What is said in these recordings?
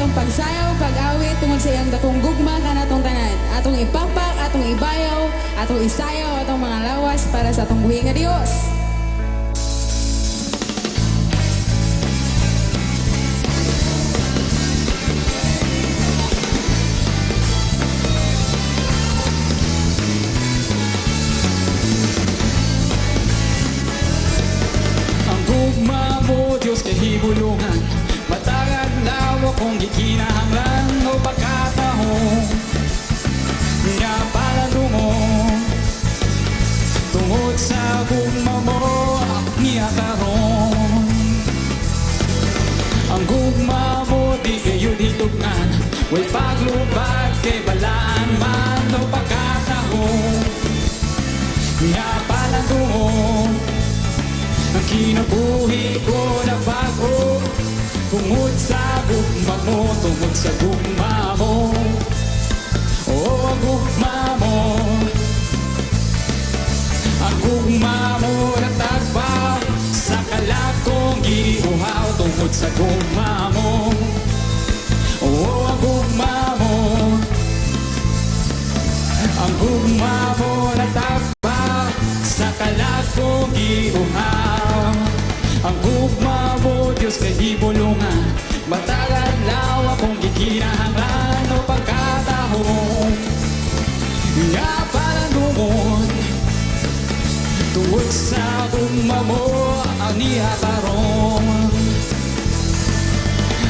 atong pagsayaw, pag-awit tungod sa iyang dakong gugma kanatong tanan. Atong ipapak, atong ibayaw, atong isayaw, atong mga lawas para sa atong buhi nga Dios. Diyos kay hibulungan, matagad lawa kong gikinahanglan o pagkatahong nga palalungo tungod sa gugma mo niya karon. Ang gugma mo di kayo ditugnan, way paglubad kay balaan man o pagkatahong nga palalungo. Ang kinabuhi ko na bago tungod sa gugma mo, tungod sa gugma mo. Oo, ang gugma mo, ang gugma mo natagpaw sa kalakong giuhaw tungod sa gugma mo. Oo, ang gugma mo, ang gugma mo natagpaw sa kalakong giuhaw. Ang gugma mo, Diyos kay hibulungan, matagal lawa kong gikinahanglan o pagkatahong nga palalungon tungod sa gugma mo ang niyatarong.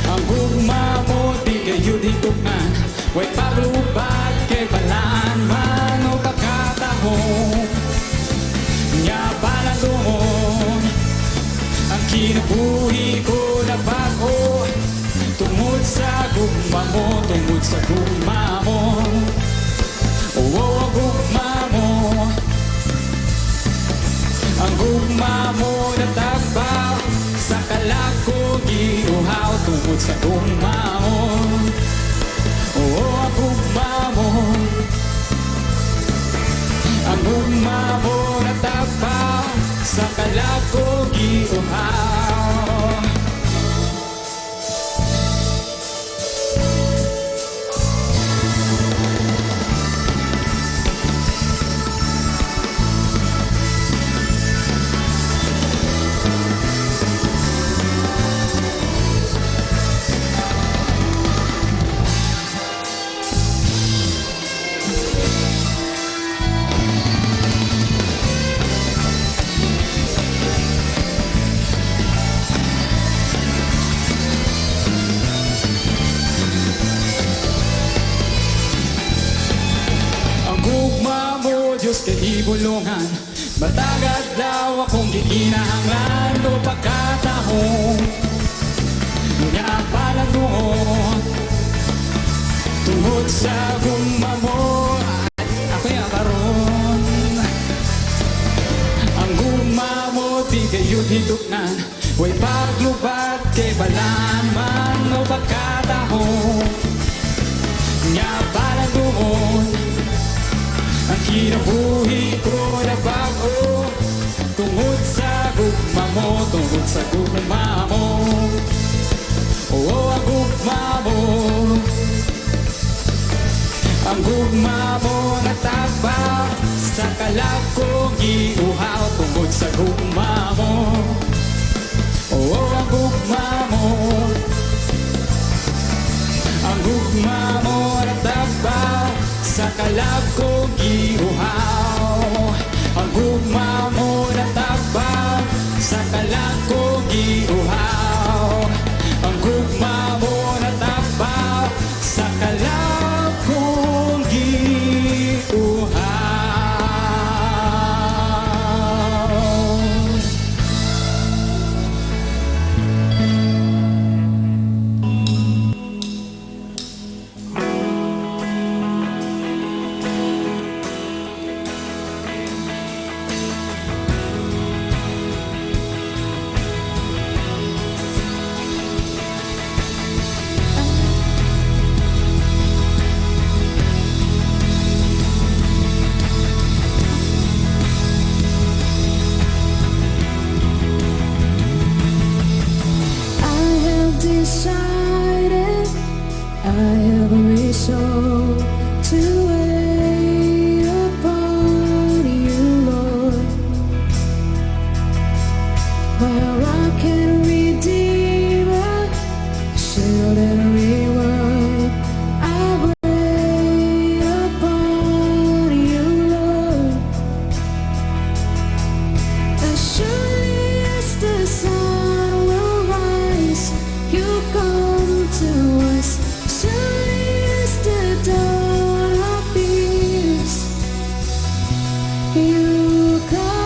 Ang gugma mo, di kayo ditugnan, way paglubad kay balaan man o pagkatahong nga palalungon. Ang kinabuhi ko na bago tungod sa gugma mo, tungod sa gugma mo. Oo, ang gugma mo, ang gugma mo natagpaw sa kalakong giuhaw tungod sa gugma mo. Oo, ang gugma mo, ang gugma mo natagpaw sa kalakong giuhaw. Diyos kay hibulungan, matagad daw akong gikinahanglan o pagkatahong nga palalungon tungod sa gugma mo ako yung karon. Ang gugma mo di kayo ditugnan, way paglubad kay balaan man o pagkatahong nga palalungon. Ang kinabuhi ko na bago tungod sa gugma mo, tungod sa gugma mo. Oo, ang gugma mo, ang gugma mo natagpaw sa kalakong giuhaw tungod sa gugma mo. Oo, ang gugma mo, ang gugma mo natagpaw sa kalakong giuhaw. Ang gugma mo natagpaw sa kalakong giuhaw. Ang gugma mo natagpaw sa kalakong giuhaw. my rock and redeemer, shield and reward. I wait upon you, Lord. As surely as the sun will rise, you come to us. Surely as the dawn appears, you come.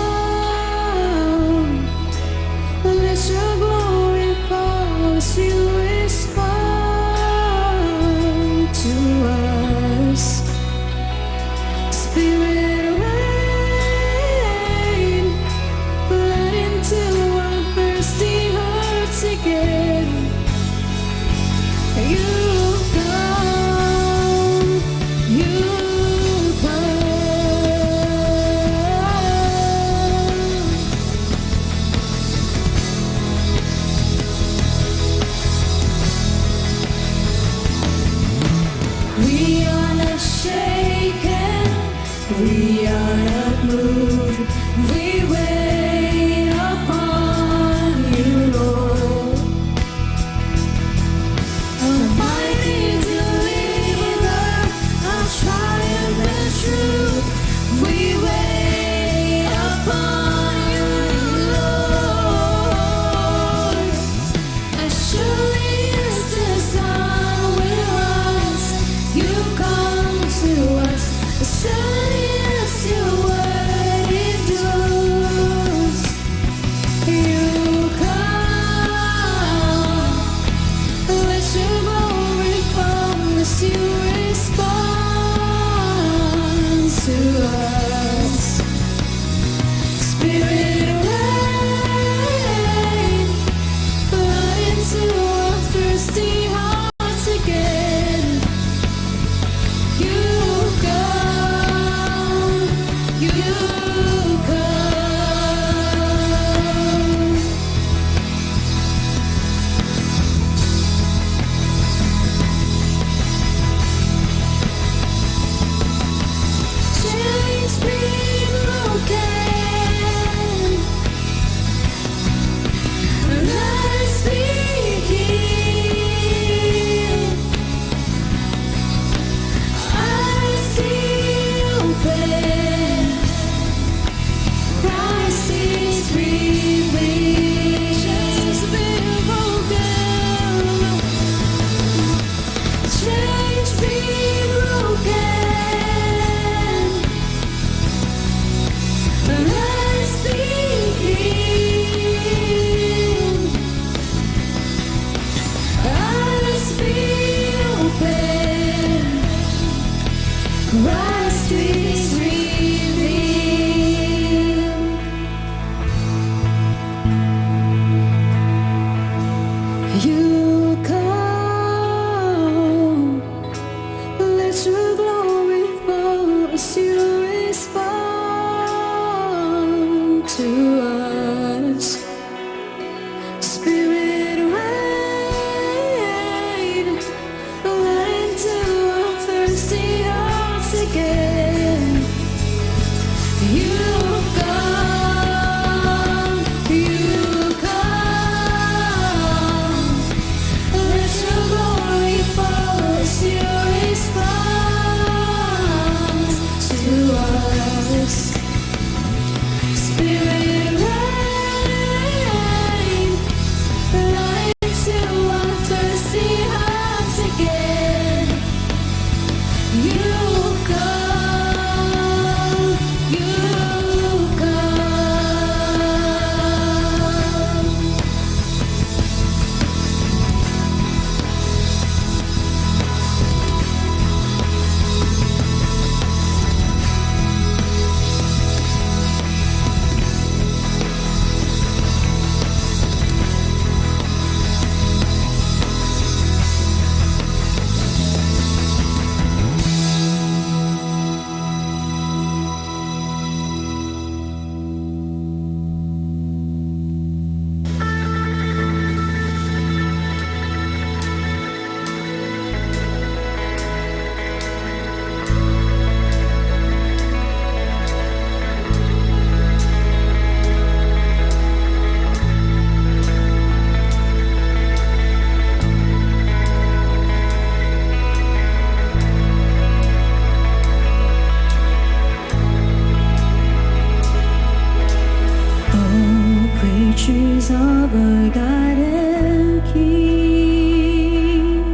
virtues of our God and King.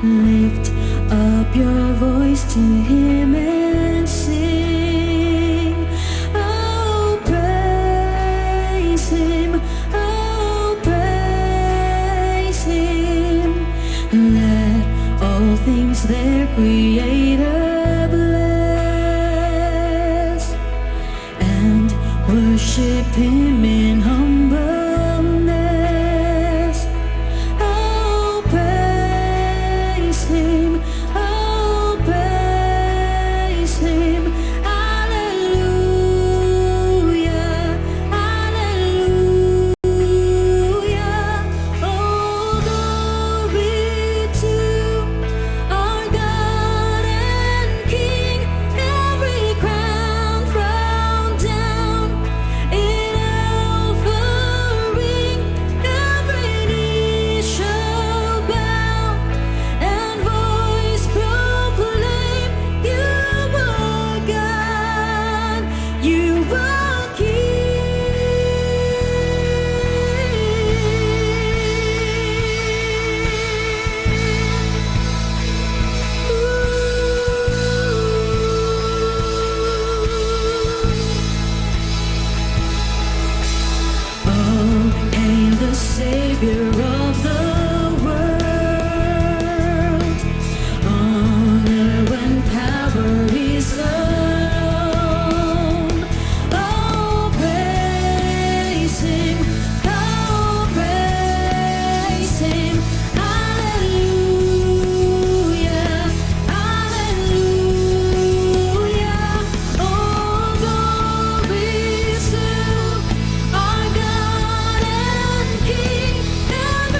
Lift up your voice to Him and sing. Oh, praise Him, oh, praise Him. Let all things their Creator bless, and worship Him in humbleness. Oh, praise Him, oh, praise Him. Hallelujah, hallelujah. Oh, glory to our God and King. Every crown thrown down in offering, every knee shall bow, and voice proclaim, You are God, You are Oh, hail the Savior of the world. Honor and power is alone. Oh, praise Him, oh, praise Him. Hallelujah, hallelujah. Oh, glory to our God and King. Every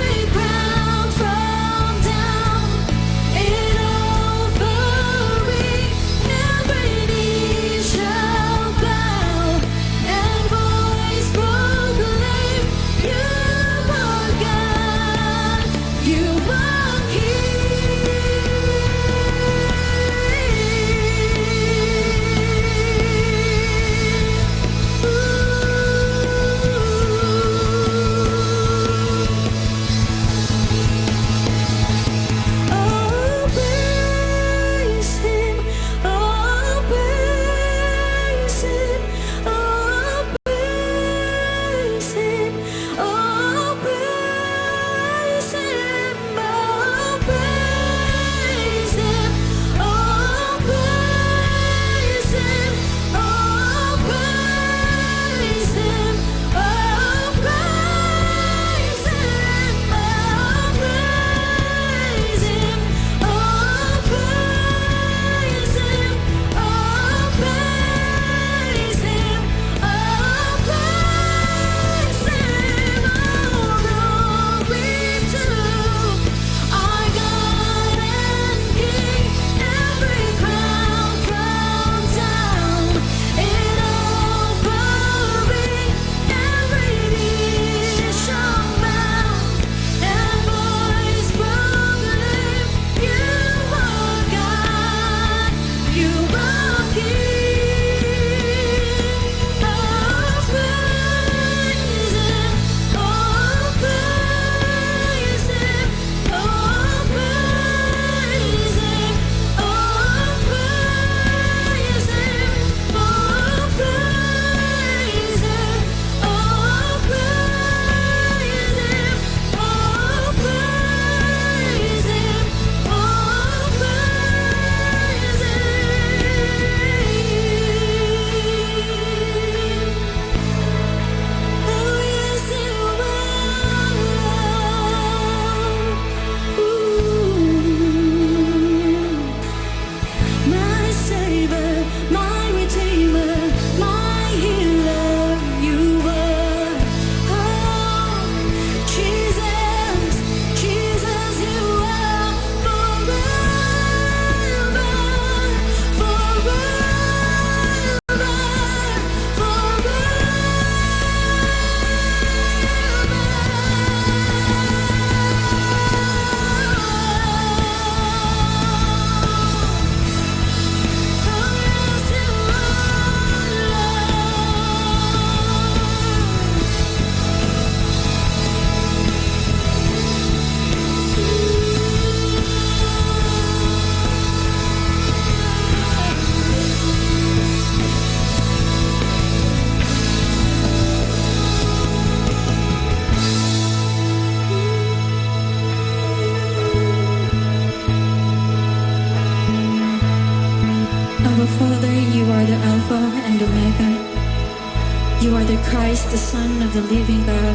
the Son of the living God.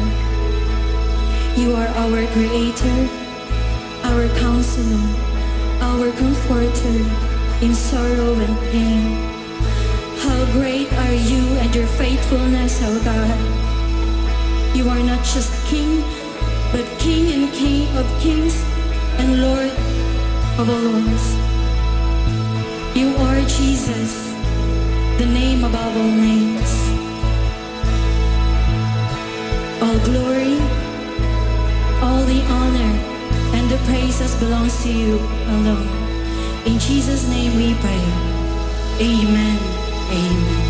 You are our Creator, our Counselor, our Comforter in sorrow and pain. How great are you and your faithfulness, O God. You are not just King, but King and King of kings and Lord of all lords. You are Jesus, the name above all names. All glory, all the honor, and the praises belongs to you alone. In Jesus' name we pray. Amen. Amen.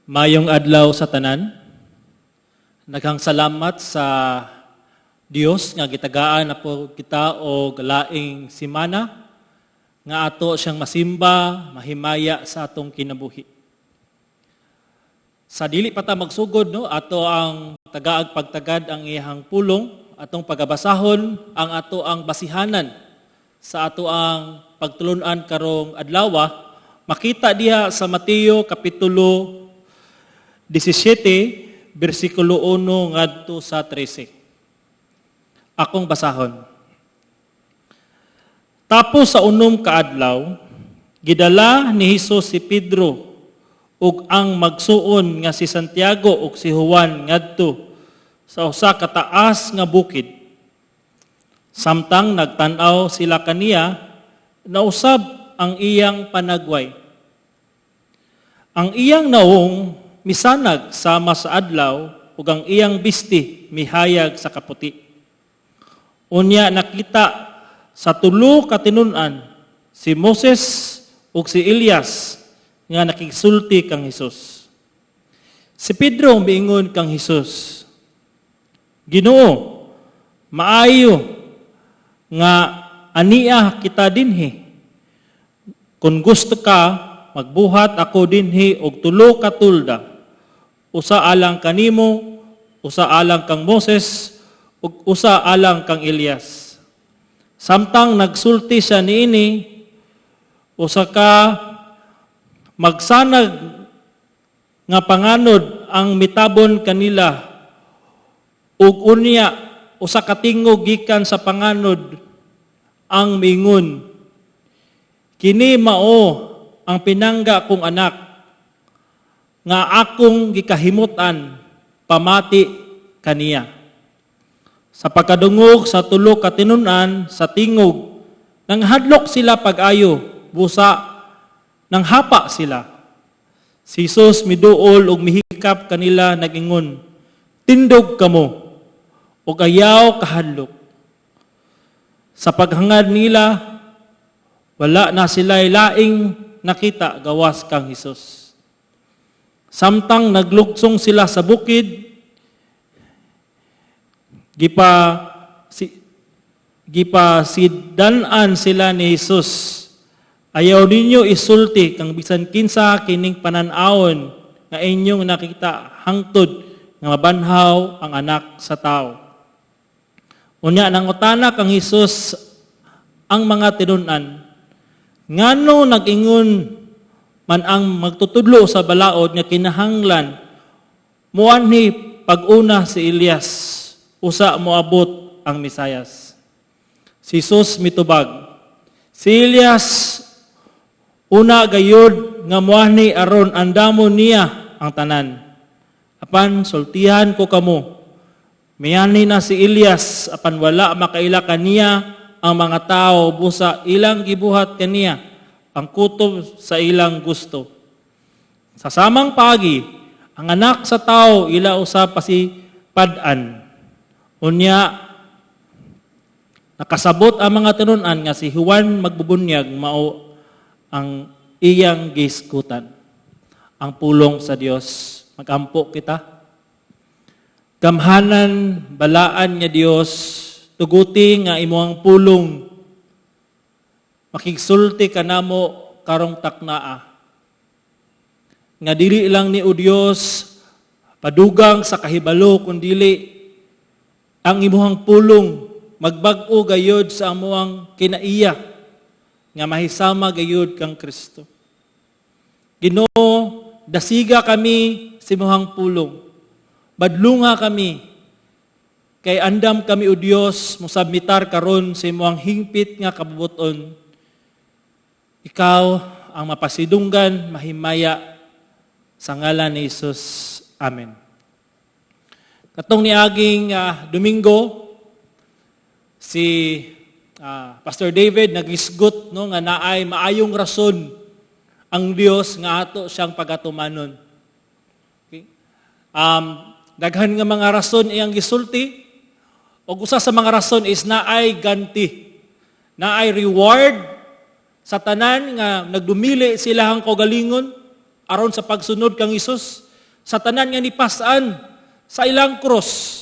Mayong adlaw sa tanan. Naghang salamat sa Dios nga gitagaan na po kita og laing simana nga ato siyang masimba, mahimaya sa atong kinabuhi. Sa dili pa ta magsugod, no, ato ang tagaag pagtagad ang iyang pulong, atong pagabasahon ang ato ang basihanan sa ato ang pagtulunan karong adlaw. Makita diha sa Mateo kapitulo 17, versikulo 1 ngadto sa 13. Akong basahon. Tapos sa unom ka adlaw, gidala ni Hesus si Pedro ug ang magsuon nga si Santiago ug si Juan ngadto sa usa ka taas nga bukid. Samtang nagtan-aw sila kaniya, nausab ang iyang panagway. Ang iyang naong misanag sama sa adlaw ug ang iyang bisti mihayag sa kaputi. Unya nakita sa tulo ka tinun-an si Moses ug si Elias nga nakigsulti kang Hesus. Si Pedro miingon kang Hesus, Ginoo, maayo nga aniya kita dinhi. Kung gusto ka, magbuhat ako dinhi og tulo ka tulda. Usa alang kanimo, usa alang kang Moses, ug usa alang kang Elias. Samtang nagsulti siya niini, usa ka magsanag nga panganod ang mitabon kanila, ug unya usa ka tingog gikan sa panganod ang miingon, kini mao ang pinangga kong anak, nga akong gikahimutan, pamati kaniya. Sa pagkadungog sa tulo ka tinun-an sa tingog, nang hadlok sila pag-ayo, busa, nang hapa sila. Si Jesus miduol ug mihikap kanila nagingon, tindog kamo, ug ayaw kahadlok. Sa paghangad nila, wala na sila'y laing nakita gawas kang Hesus. Samtang naglugsong sila sa bukid, gipasidanan sila ni Hesus. Ayaw ninyo isulti kang bisan kinsa kining panan-awon nga inyong nakita hangtod nga mabanhaw ang anak sa tao. Unya nangutana kang Hesus ang mga tinun-an, ngano nag-ingon man ang magtutudlo sa balaod nga kinahanglan muanhi pag-una si Elias, usa moabot ang Mesayas. Si Jesus mitubag, si Elias una gayud nga muanhi aron andamon niya ang tanan. Apan sultihan ko kamo, miyani na si Elias apan wala makaila kaniya ang mga tao busa ilang gibuhat kaniya ang kutob sa ilang gusto. Sa samang pagi, ang anak sa tao ila usab pasipadan. Unya, nakasabot ang mga tinun-an nga si Juan magbubunyag mao ang iyang giskutan. Ang pulong sa Dios, magampo kita. Gamhanan, balaan niya Dios, tuguti nga imuang pulong, makigsulti ka namo karong taknaa. Nga dili lang ni o Dios padugang sa kahibalo, kundili ang imuhang pulong magbag-o gayud sa amuang kinaiya nga mahisama gayud kang Kristo. Ginoo, dasiga kami sa imong pulong. Badlunga kami kay andam kami o Dios mo submitar karon sa imong hingpit nga kabubuton. Ikaw ang mapasidunggan, mahimaya sa ngalan ni Jesus. Amen. Katong niaging Domingo, si Pastor David nagisgot no nga naay maayong rason ang Dios nga ato siyang pagatumanon. Okay? Daghan nga mga rason iyang gisulti, o usa sa mga rason is naay ganti, naay reward sa tanan nga nagdumili silahang kaugalingon aron sa pagsunod kang Hesus, sa tanan nga nipasaan sa ilang cross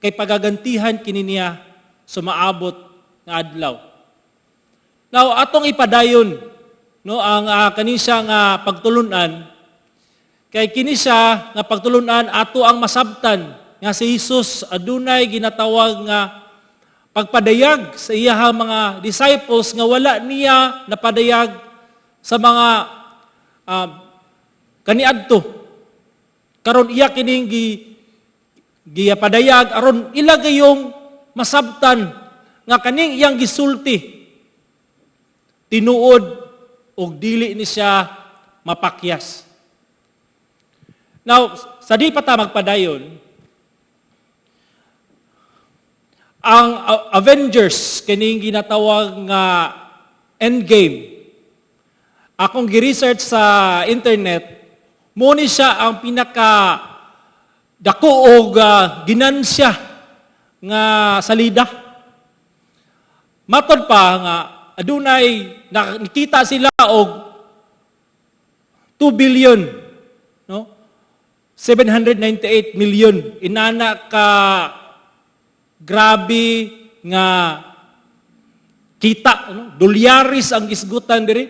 kay pagagantihan kini niya sumaabot nga adlaw. Now atong ipadayon no ang kani siya nga pagtulunan, kay kini siya nga pagtulunan ato ang masabtan nga si Jesus adunay ginatawag nga pagpadayag sa iyahang mga disciples nga wala niya napadayag sa mga kaniadto. Karon iya kining giyapadayag aron ila gayong masabtan nga kaning iyang gisulti tinuod og dili ni siya mapakyas. Now, sa di pa ta magpadayon, ang Avengers kining ginatawag nga Endgame, akong gi-research sa internet, mo ni siya ang pinaka dako og ginansya nga salida. Matod pa nga adunay nakita sila og 2 billion, no? 798 million inana ka grabe nga kita, no? Dolyaris ang gisgutan diri.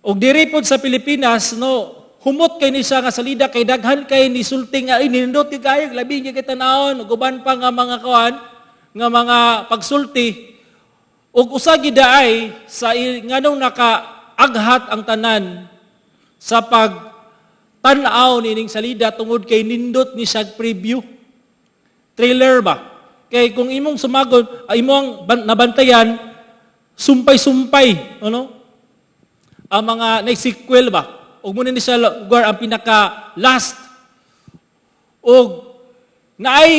Og diri pod sa Pilipinas, no, humot kay ni siya nga salida kay daghan kay ni sulting nga inindot kay labi kay tanawon ug uban pa nga mga kawan nga mga pagsulti ug usa gidaay sa nganong nakaaghat ang tanan sa pagtan-aw nining salida tungod kay nindot ni siya preview trailer ba kay kung imong sumagod imong nabantayan sumpay-sumpay ano ang mga na-sequel ba ug muna ni siya lugar ang pinaka last ug naay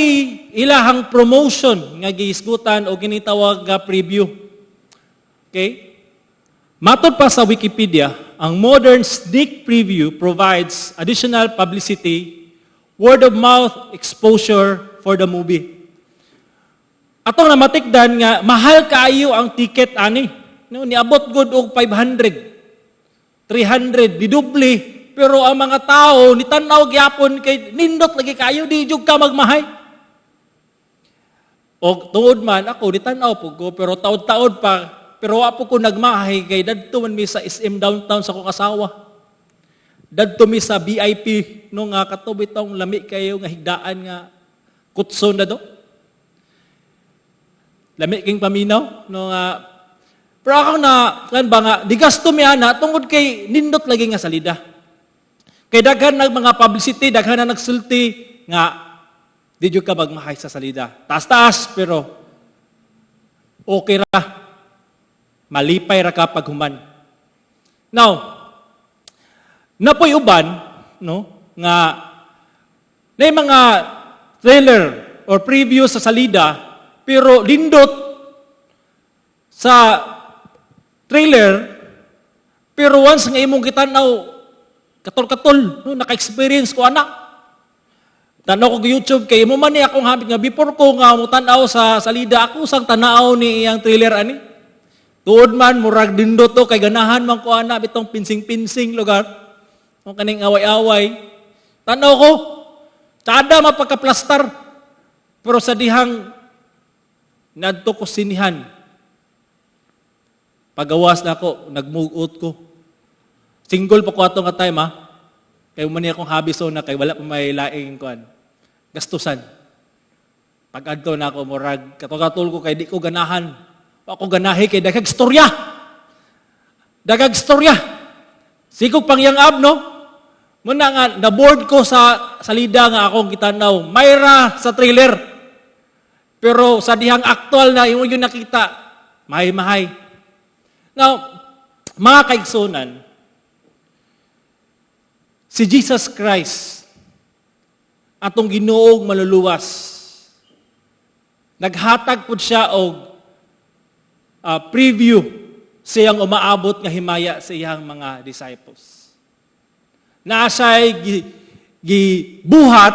ilahang promotion nga gihisgutan o ginitawag nga preview. Okay? Matod pa sa Wikipedia, ang modern sneak preview provides additional publicity, word-of-mouth exposure for the movie. Atong namatikdan nga mahal kaayo ang ticket ani. No, niabot gud og 500, 300, didubli. Pero ang mga tao, nitanaw gyapon kay nindot lagi kayo, di jud ka magmahay. O tuod man, ako nitanaw po ko, pero taod-taod pa, pero apo ko nagmahay, kay dadto man mi sa SM downtown sa kong asawa. Dadto mi sa VIP, nung katubi tong lami kayo, nga higdaan nga, kutson na do. Lami king paminaw, nung pero ako na, kan ba nga, di gasto mi ana, tungod kay nindot lagi nga salida. Kay daghan ng mga publicity, daghan na nagsulti nga di jud ka magmahay sa salida. Taas-taas pero okay ra. Malipay ra ka pag human. Now, napoy uban no nga nay mga trailer or preview sa salida pero lindot sa trailer pero once nga imong kitanaw katol-katol, no, naka-experience ko anak. Tanaw ko YouTube kay mo man ni akong habit nga before ko nga mo tanaw sa salida ako sang tanaw ni iyang trailer ani. Tuod man murag dindot to kay ganahan man ko ana bitong pinsing-pinsing lugar. Ang kaning away-away. Tanaw ko tada mapagka-plastar. Pero sa dihang nadto ko sinihan. Pagawas na ako, nagmugot ko. Single pa ko ato nga time Kay umani akong hobby so na kay wala pa may laing kuan. Gastusan. Pag-adto na ako, murag, katugatul ko kay di ko ganahan. Ako ganahi kay dagag storya. Dagag storya. Sikog pangyangab, no? Muna nga, na-board ko sa salida nga akong kitanaw. Mayra sa trailer. Pero sa dihang aktual na, yung yun nakita, mahay-mahay. Now, mga kaigsunan, si Jesus Christ, atong Ginoong maluluwas, naghatag po siya og preview siyang umaabot nga himaya sa iyang mga disciples. Na siya'y gibuhat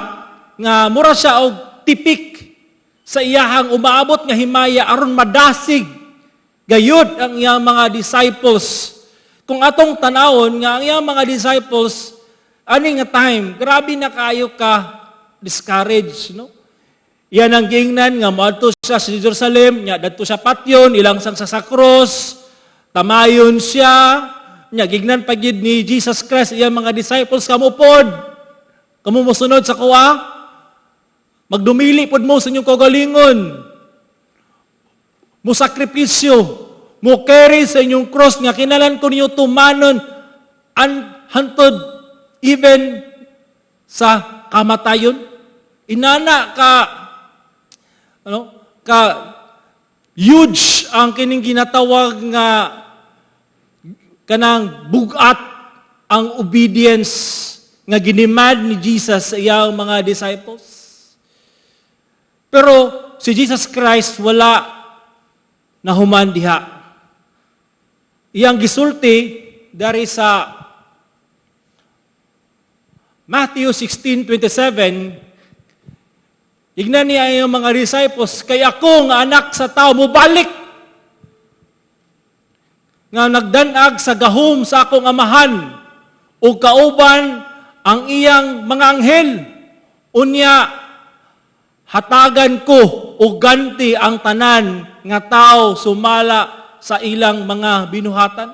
nga mura siya og tipik sa iyahang umaabot nga himaya aron madasig gayud ang iyang mga disciples. Kung atong tanawon nga ang iyang mga disciples ani nga time, grabe na kayo ka discouraged, no? Yan ang giingnan nga moadto siya sa Jerusalem, nya dadto siya patyon, ilang sang sa cross, tamayon siya, nya gignan pagid ni Jesus Christ iyang mga disciples kamupod. Kamo mosunod sa kuwa? Magdumili pod mo sa inyong kagalingon. Mo sakripisyo, mo carry sa inyong cross nga kinalan ko ninyo tumanon hantod even sa kamatayon. Inana ka huge ang kining ginatawag nga kanang bugat ang obedience nga ginimad ni Jesus sa iyang mga disciples. Pero si Jesus Christ wala nahuman diha. Iyang gisulti dari sa Matthew 16:27, ignan niya yung mga disciples, kay ako nga anak sa tao mo balik nga nagdanag sa gahom sa akong amahan o kauban ang iyang mga anghel. Unya, hatagan ko o ganti ang tanan nga tao sumala sa ilang mga binuhatan.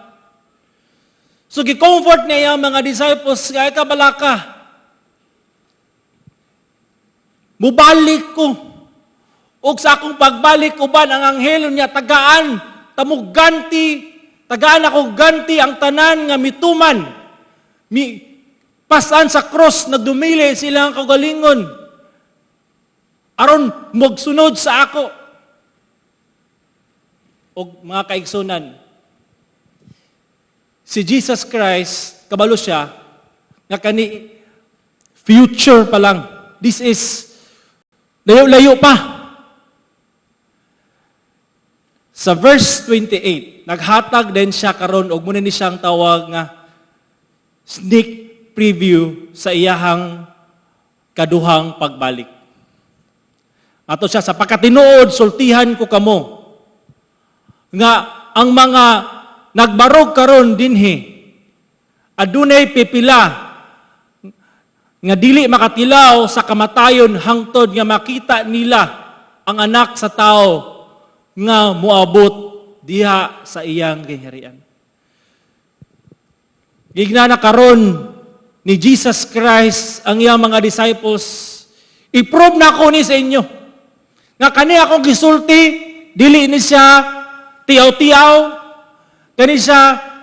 So, gi-comfort niya yung mga disciples, kaya kabalaka, mubalik ko. O sa akong pagbalik uban ang anghel niya tagaan, tamog ganti, tagaan ako ganti ang tanan nga mituman. Pasan sa cross, nagdumili silang kagalingon. Aron magsunod sa ako. O mga kaigsunan, si Jesus Christ, kabalo siya, nga kani future pa lang. This is layo-layo pa. Sa verse 28, naghatag din siya karon og muna ni siyang tawag nga sneak preview sa iyahang kaduhang pagbalik. Ato siya, sa pagkatinuod, sultihan ko kamo nga ang mga nagbarog karon dinhi adunay pipila nga dili makatilaw sa kamatayon hangtod nga makita nila ang anak sa tao nga moabot diha sa iyang gingharian. Gignana karon ni Jesus Christ ang iyang mga disciples, i-prove na ko ni sa inyo nga kani akong gisulti, dili ni siya tiyaw-tiyaw, kani siya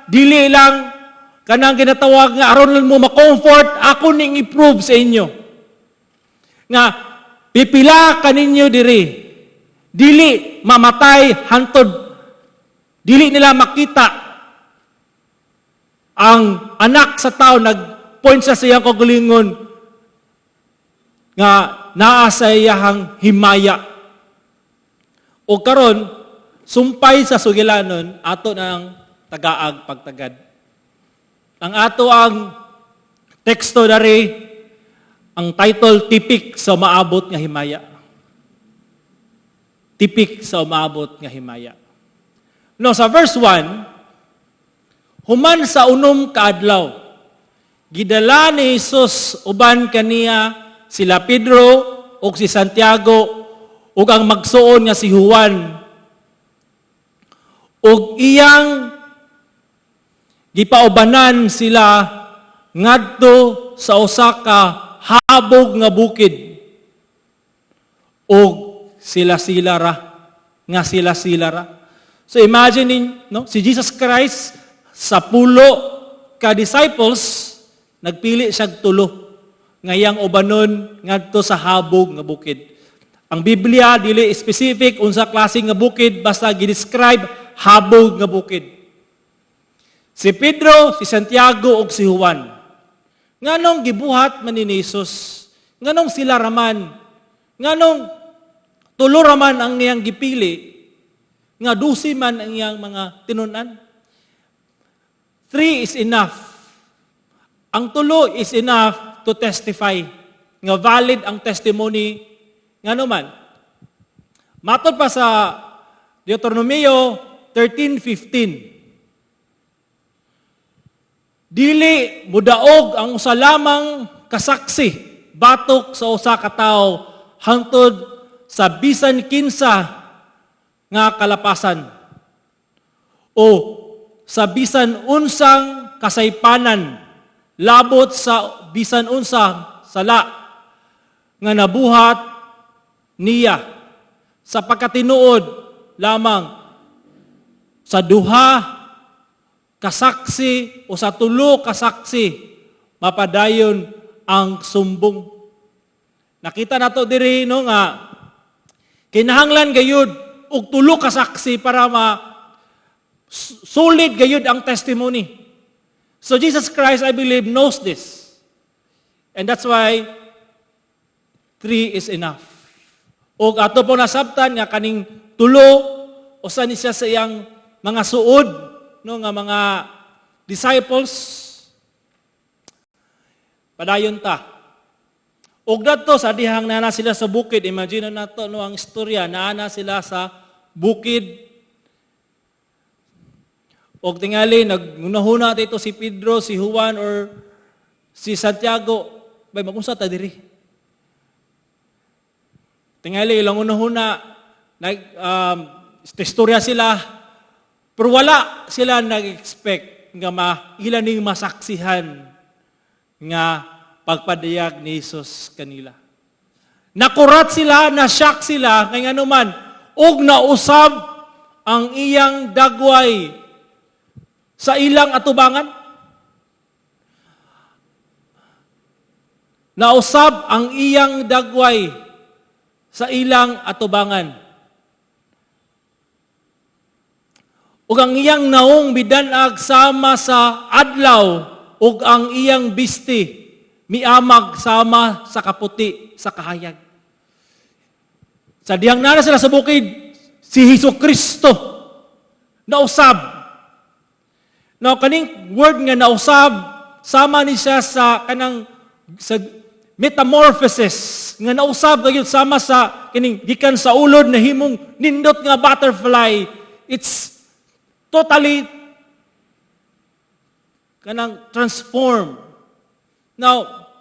dili lang kanang ginatawag nga aron lang mo ma-comfort, ako ning i-prove sa inyo. Nga, pipila kaninyo diri. Dili mamatay hantod. Dili nila makita ang anak sa tao nag-point sa siyang kagalingon nga naa sa iyahang himaya. O karon, sumpay sa sugilanon, ato ng tagaag pagtagad. Ang ato ang teksto dari, ang title, Tipik sa Umaabot nga Himaya. Tipik sa umaabot nga himaya. No, sa verse 1, human sa unom kaadlaw, gidala ni Jesus uban kaniya sila Pedro o si Santiago o ang magsuon nga si Juan. O iyang gipaubanan sila ngadto sa usa ka habog nga bukid. O sila-sila ra, nga sila-sila ra. So imagine no, si Jesus Christ sa pulo ka disciples, nagpili siya tulo. Ngayang ubanon ngadto sa habog nga bukid. Ang Biblia dili specific unsa klase nga bukid, basta gi-describe habog nga bukid. Si Pedro, si Santiago ug si Juan. Nganong gibuhat man ni Jesus? Nganong sila raman? Nganong tulo raman ang iyang gipili? Nga 12 man ang iyang mga tinunan? 3 is enough. Ang tulo is enough to testify. Nga valid ang testimony. Nga naman. Matod pa sa Deuteronomio 13:15. Dili mudaog ang usa lamang kasaksi batok sa usa ka tawo hangtod sa bisan kinsa nga kalapasan o sa bisan unsang kasaypanan labot sa bisan unsang sala nga nabuhat niya sa pagkatinuod lamang sa duha kasaksi o sa tulo kasaksi mapadayon ang sumbong. Nakita nato diri no nga kinahanglan gayud og tulo ka saksi para solid gayud ang testimony. So Jesus Christ, I believe, knows this. And that's why 3 is enough. Og ato po nasabtan nga kaning tulo usa ni siya sa iyang mga suod no nga mga disciples. Padayon ta. Og dadto sa dihang nana sila sa bukid, imagine nato no ang istorya, naana sila sa bukid. Og tingali nagunahuna dito si Pedro, si Juan or si Santiago, bay magunsa ta diri. Tingali ilang unahuna istorya sila, pero wala sila nag-expect nga ilaning masaksihan nga pagpadayag ni Jesus kanila. Nakurat sila, na-shock sila, kaya nga naman, og nausab ang iyang dagway sa ilang atubangan. Nausab ang iyang dagway sa ilang atubangan. Ug ang iyang naong bidanag sama sa adlaw, ug ang iyang bisti miamag sama sa kaputi sa kahayag. Sa dihang nana sila sa bukid, si Jesucristo nausab. Now, kaning word nga nausab, sama ni siya sa kanang sa metamorphosis, nga nausab gayud sama sa kining gikan sa ulod na himong nindot nga butterfly. It's totally kanang transform. Now,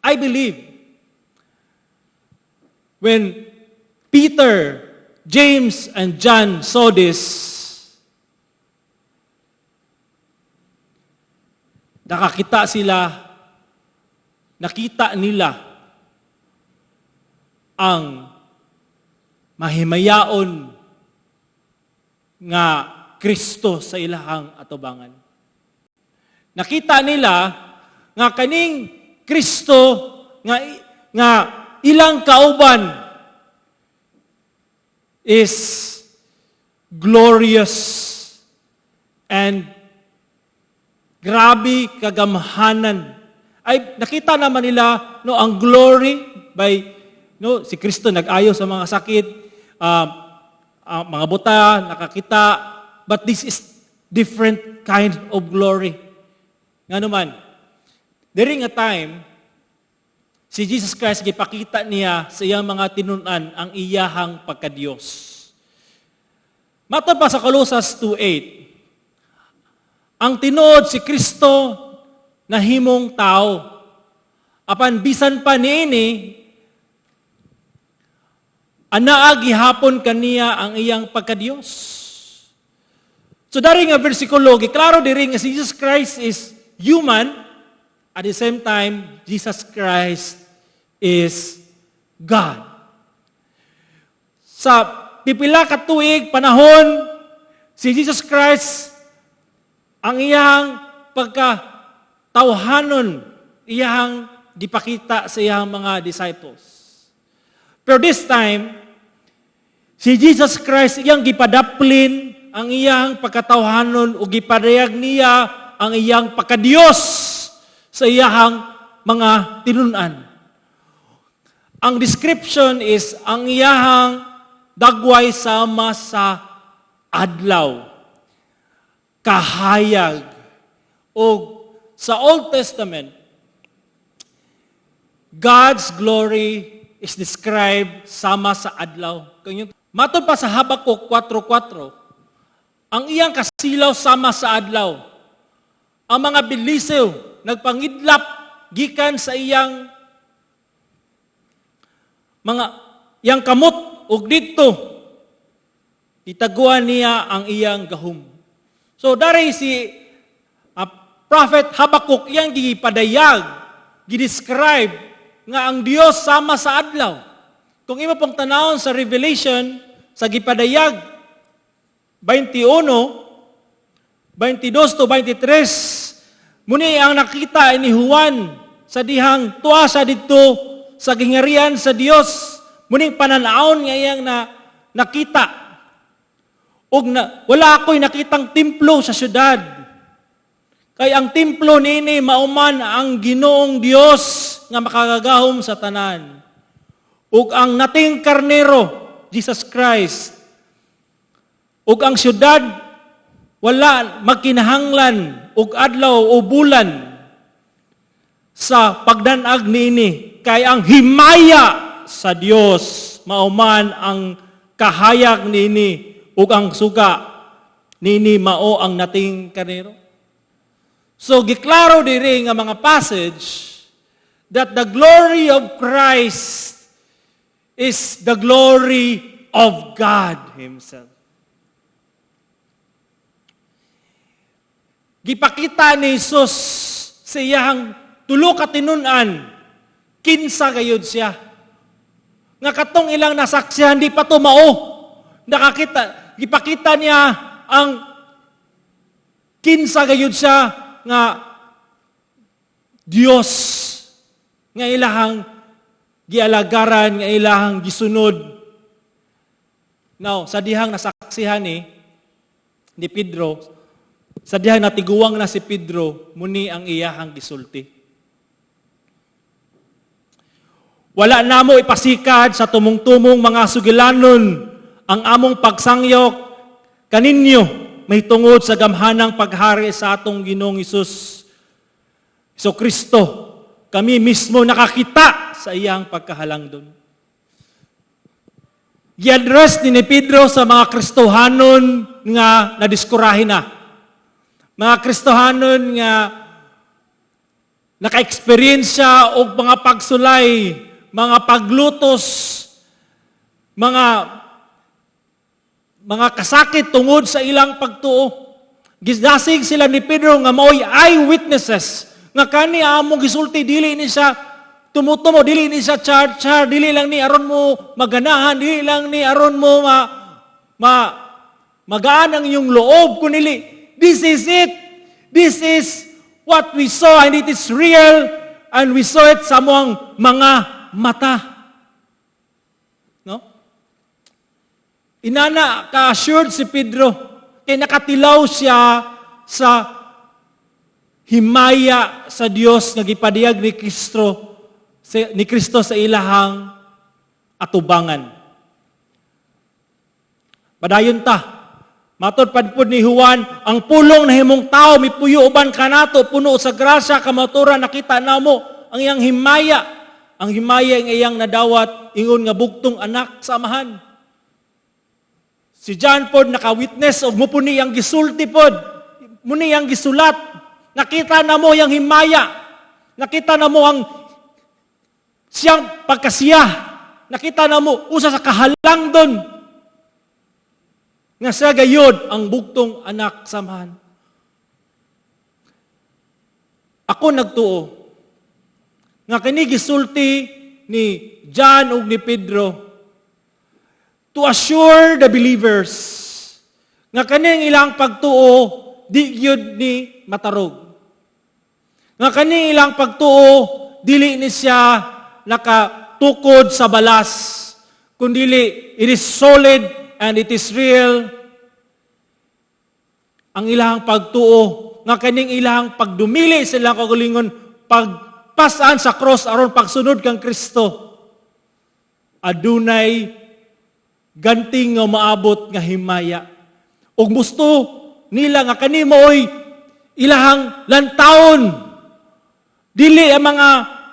I believe when Peter, James, and John saw this, nakita nila ang mahimayaon nga Kristo sa ilahang atubangan. Nakita nila nga kaning Kristo nga ilang kauban is glorious and grabe kagamhanan. Ay nakita naman nila no ang glory by no si Kristo nag-ayo sa mga sakit, mga buta nakakita, but this is different kind of glory. Nga naman, during a time, si Jesus Christ gipakita niya sa iyang mga tinunan ang iyahang pagkadiyos. Matod pa sa Colossus 2:8, ang tinuod si Kristo na himong tao. Apan bisan pa niini, anaa gihapon kaniya ang iyang pagkadiyos. So dari nga bersikulo, giklaro diri nga si Jesus Christ is human, at the same time, Jesus Christ is God. sa pipila ka tuig panahon, si Jesus Christ ang iyang pagkatawhanon, iyang gipakita sa iyang mga disciples. Pero this time, si Jesus Christ iyang gipadaplin ang iyang pagkatawhanon o gipadayag niya ang iyang pagkadiyos sa iyang mga tinunan. Ang description is ang iyang dagway sama sa adlaw, kahayag. O sa Old Testament, God's glory is described sama sa adlaw. Matod pa sa Habakuk 4:4, ang iyang kasilaw sama sa adlaw. Ang mga bilisew nagpangidlap gikan sa iyang iyang kamot ug didto itaguan niya ang iyang gahom. So dari si Prophet Habakuk iyang gipadayag, gidescribe nga ang Dios sama sa adlaw. Kung imo pong tanawon sa Revelation sa gipadayag 21, 22 to 23, muni ang nakita ni Juan sa dihang tuwa sa didto sa gingarian sa Dios, muning pananaon nga iyang nakita. Ug wala ako'y nakitang templo sa syudad. Kay ang templo nini mauman ang Ginoong Dios nga makagagahom sa tanan. Ug ang nating karnero, Jesus Christ. Ug ang syudad wala magkinahanglan ug adlaw o bulan sa pagdanag niini, kay ang himaya sa Dios mauman ang kahayag niini ug ang suga niini mao ang nating karnero. So giklaro diri nga mga passage that the glory of Christ is the glory of God Himself. Gipakita ni Jesus sa iyang tulo ka tinunan, kinsa gayud siya. Nga katong ilang nasaksihan, di pa to mao. Gipakita niya ang kinsa gayud siya nga Dios, nga ilahang gialagaran, nga ilahang gisunod. Now, sa dihang nasaksihan ni Pedro, sa dihang natiguwang na si Pedro, muni ang iyahang gisulti. Wala namo ipasikad sa tumong-tumong mga sugilanon ang among pagsangyok kaninyo may tungod sa gamhanang paghari sa atong Ginoong Hesus Kristo. Kami mismo nakakita sa iyang pagkahalangdon. Gi-address ni Pedro sa mga Kristohanon nga nadiskurahin na. Mga Kristohanon nga naka-experiensya og mga pagsulay, mga paglutos, mga kasakit tungod sa ilang pagtuo. Gisdasig sila ni Pedro nga mao'y eyewitnesses nga kani among gisulti, dili ni siya tumutumo, dili ni siya char, dili lang ni aron mo maganahan, dili lang ni aron mo magaan ang iyong loob, kunili this is it. This is what we saw and it is real and we saw it sa among mga mata. No? Inana ka-assured si Pedro kay nakatilaw siya sa himaya sa Dios nga gipadiyag ni Kristo sa ilahang atubangan. Padayon ta. Matod padpud ni Juan, ang pulong na himong tao mipuyo uban kanato puno sa grasya kamaturan nakita namo ang iyang himaya. Ang himaya ng iyang nadawat ingon nga bugtong anak sa amahan. Si John pod naka-witness og mo puni ang gisulti pod. Muni ang gisulat. Nakita namo yang himaya. Nakita namo ang siyang pagkasiya. Nakita namo usa sa kahalangdon nga sa gayod ang bugtong anak samahan. Ako nagtuo nga kini gisulti ni John ug ni Pedro to assure the believers nga kaning ilang pagtuo di gyud ni matarog. Nga kaning ilang pagtuo dili ni siya nakatukod sa balas, kundili it is solid and it is real. Ang ilang pagtuo nga kaning ilang pagdumili sila kagalingon pagpasan sa cross aron pagsunod kang Kristo. Adunay ganting nga maabot nga himaya. Ug gusto nila nga kanimo oy ilahang lantawon. Dili ang mga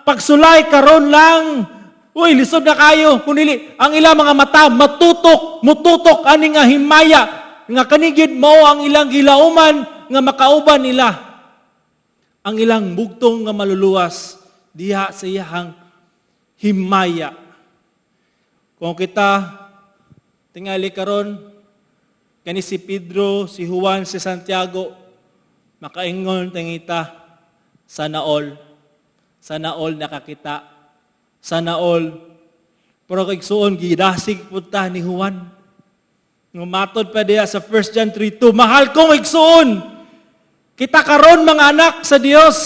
pagsulay karon lang. Uy, lisod na kayo. Kundi ang ilang mga mata mututok ani nga himaya nga kanigid mao ang ilang gilauman nga makauban nila. Ang ilang bugtong nga maluluwas diha sa iyahang himaya. Kung kita tingali karon kani si Pedro, si Juan, si Santiago, makaingon tangita, sana all nakakita, sana all. Pero kay suon gidasig punta ni Juan. Ngumatod pa diya sa 1 John 3:2, mahal kong igsuon, kita karon mga anak sa Dios.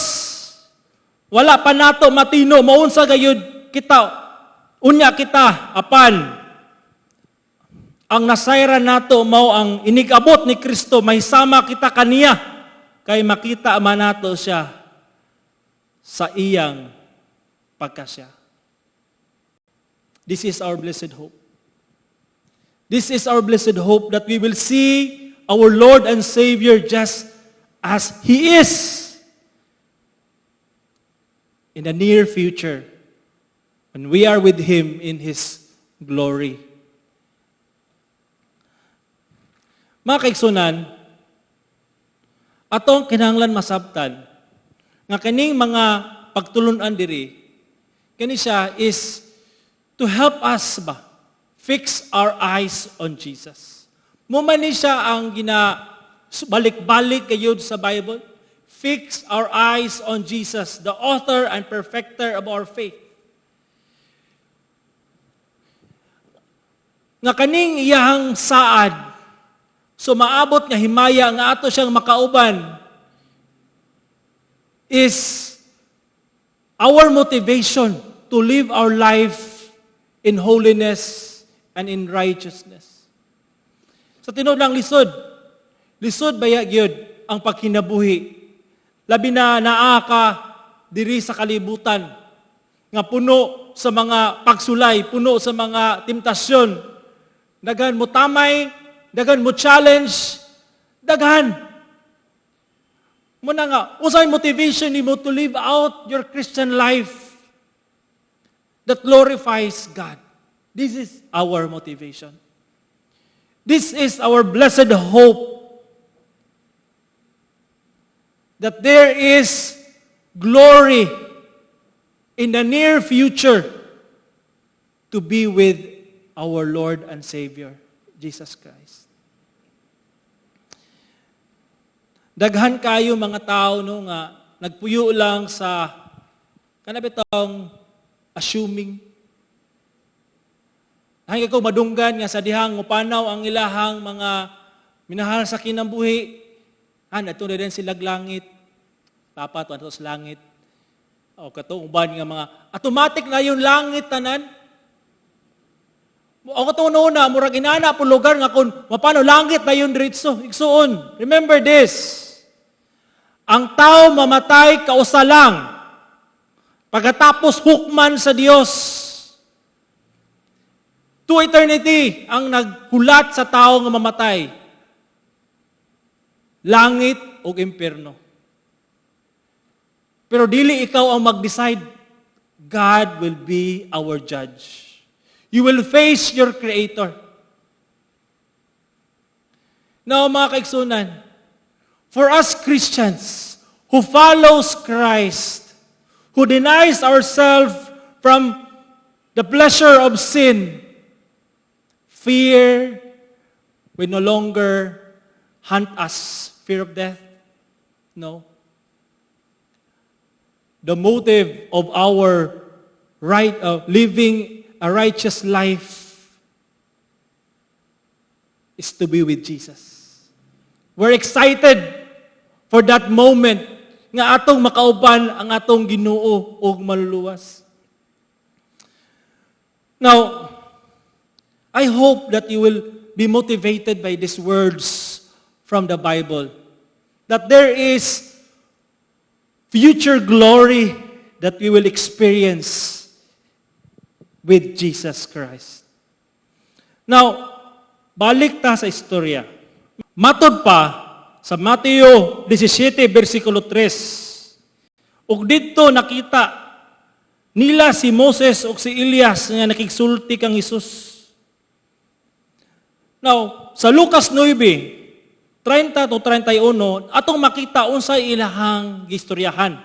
Wala pa nato matino, maunsa gayud kita. Unya kita, apan, ang nasayran nato mao ang inigabot ni Kristo, may sama kita kaniya, kay makita man nato siya sa iyang pagkasya. This is our blessed hope. This is our blessed hope that we will see our Lord and Savior just as He is in the near future when we are with Him in His glory. Mga kaigsunan, atong kinahanglan masabtan nga kaning mga pagtulunan diri, kani siya is to help us ba fix our eyes on Jesus. Muman ni siya ang balik-balik kayod sa Bible. Fix our eyes on Jesus, the author and perfecter of our faith. Nga kaning iyang saad, so maabot nga himaya nga ato siyang makauban, is our motivation to live our life in holiness and in righteousness. Sa tinuod lang lisod baya gyud ang pagkinabuhi. Labi na naa ka diri sa kalibutan nga puno sa mga pagsulay, puno sa mga temptasyon. Daghan mo tamay, daghan mo challenge, daghan. Muna nga, usay motivation nimo to live out your Christian life that glorifies God. This is our motivation. This is our blessed hope that there is glory in the near future to be with our Lord and Savior, Jesus Christ. Daghan kayo mga tao no nga nagpuyo lang sa kanabitong assuming. Hanggang ko madunggan nga sa dihang upanaw ang ilahang mga minahal sa kinambuhi. Ato na rin silag langit. Dapat ato sa langit. O katong uban nga mga automatic na yung langit tanan. O katong una, murag inana po lugar nga kung mapano langit na yung diretso. Igsuon. Remember this. Ang tao mamatay kausa lang. Pagkatapos hukman sa Dios. To eternity ang naghulat sa tao nga mamatay. Langit o impyerno. Pero dili ikaw ang mag-decide. God will be our judge. You will face your Creator. Now, mga kaigsunan, for us Christians who follows Christ, who denies ourselves from the pleasure of sin, fear will no longer hunt us. Fear of death? No. The motive of our living a righteous life is to be with Jesus. We're excited for that moment nga atong makauban ang atong Ginoo og maluluwas. Now, I hope that you will be motivated by these words from the Bible. That there is future glory that we will experience with Jesus Christ. Now, balik ta sa istorya. Matod pa sa Mateo 17, versikulo 3. Ug dito nakita nila si Moses ug si Elias nga nakigsulti kang Hesus. Now, sa Lucas 9, 30 to 31, atong makita unsay ilahang gistoryahan.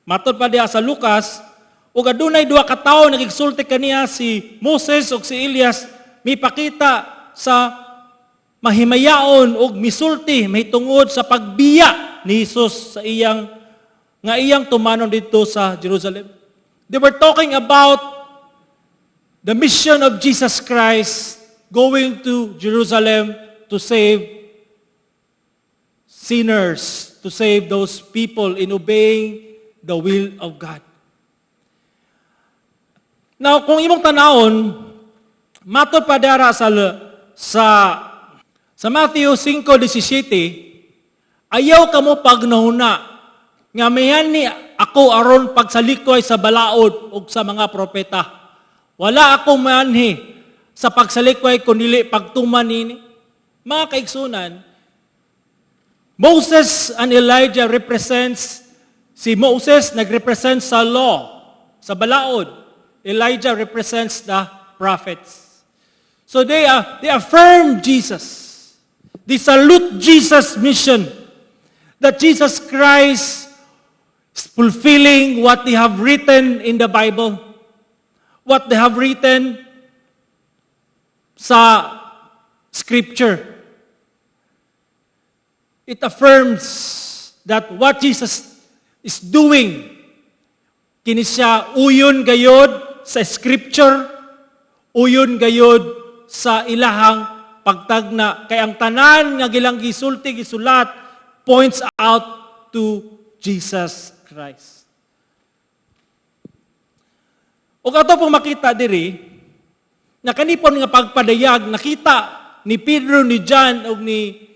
Matod pa diha sa Lucas, ug adunay duha ka tawo nakigsulti kaniya si Moses ug si Elias, mipakita sa mahimayaon ug misulti mahitungod sa pagbiya ni Hesus sa iyang tumanon dito sa Jerusalem. They were talking about the mission of Jesus Christ going to Jerusalem to save sinners, to save those people in obeying the will of God. Now, kung imong tanawon, matod pa dara sa Matthew 5:17, ayaw kamo pagnahuna nga mayan ni ako aron pagsalikoy sa balaod ug sa mga propeta. Wala ako manhi sa pagsalikoy kundi pagtuman nini. Mga kaigsunan, Moses and Elijah si Moses nagrepresent sa law, sa balaod. Elijah represents the prophets. So they affirm Jesus. They salute Jesus' mission, that Jesus Christ is fulfilling what they have written in the Bible, what they have written sa Scripture. It affirms that what Jesus is doing, kini siya uyon gayod sa Scripture, uyon gayod sa ilahang pagtagna, kay ang tanan nga gilang gisulti gisulat points out to Jesus Christ. Ug ato pong makita diri na kanipon nga pagpadayag nakita ni Pedro, ni John ug ni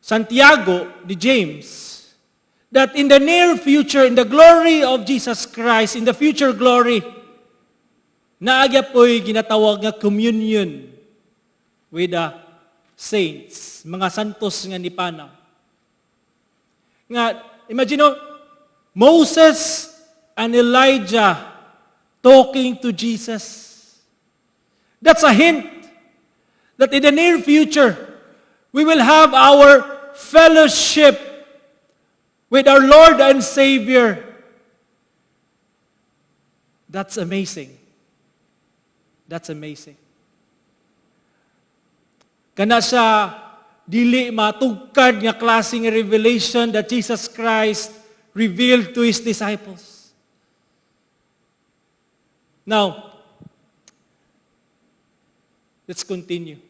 Santiago, ni James, that in the near future, in the glory of Jesus Christ, in the future glory, naagya po'y ginatawag nga communion with the saints, mga santos nga nipanaw. Nga, imagine, Moses and Elijah talking to Jesus. That's a hint that in the near future, we will have our fellowship with our Lord and Savior. That's amazing. That's amazing. Kana siya dili matugkad nga klaseng revelation that Jesus Christ revealed to His disciples. Now, let's continue.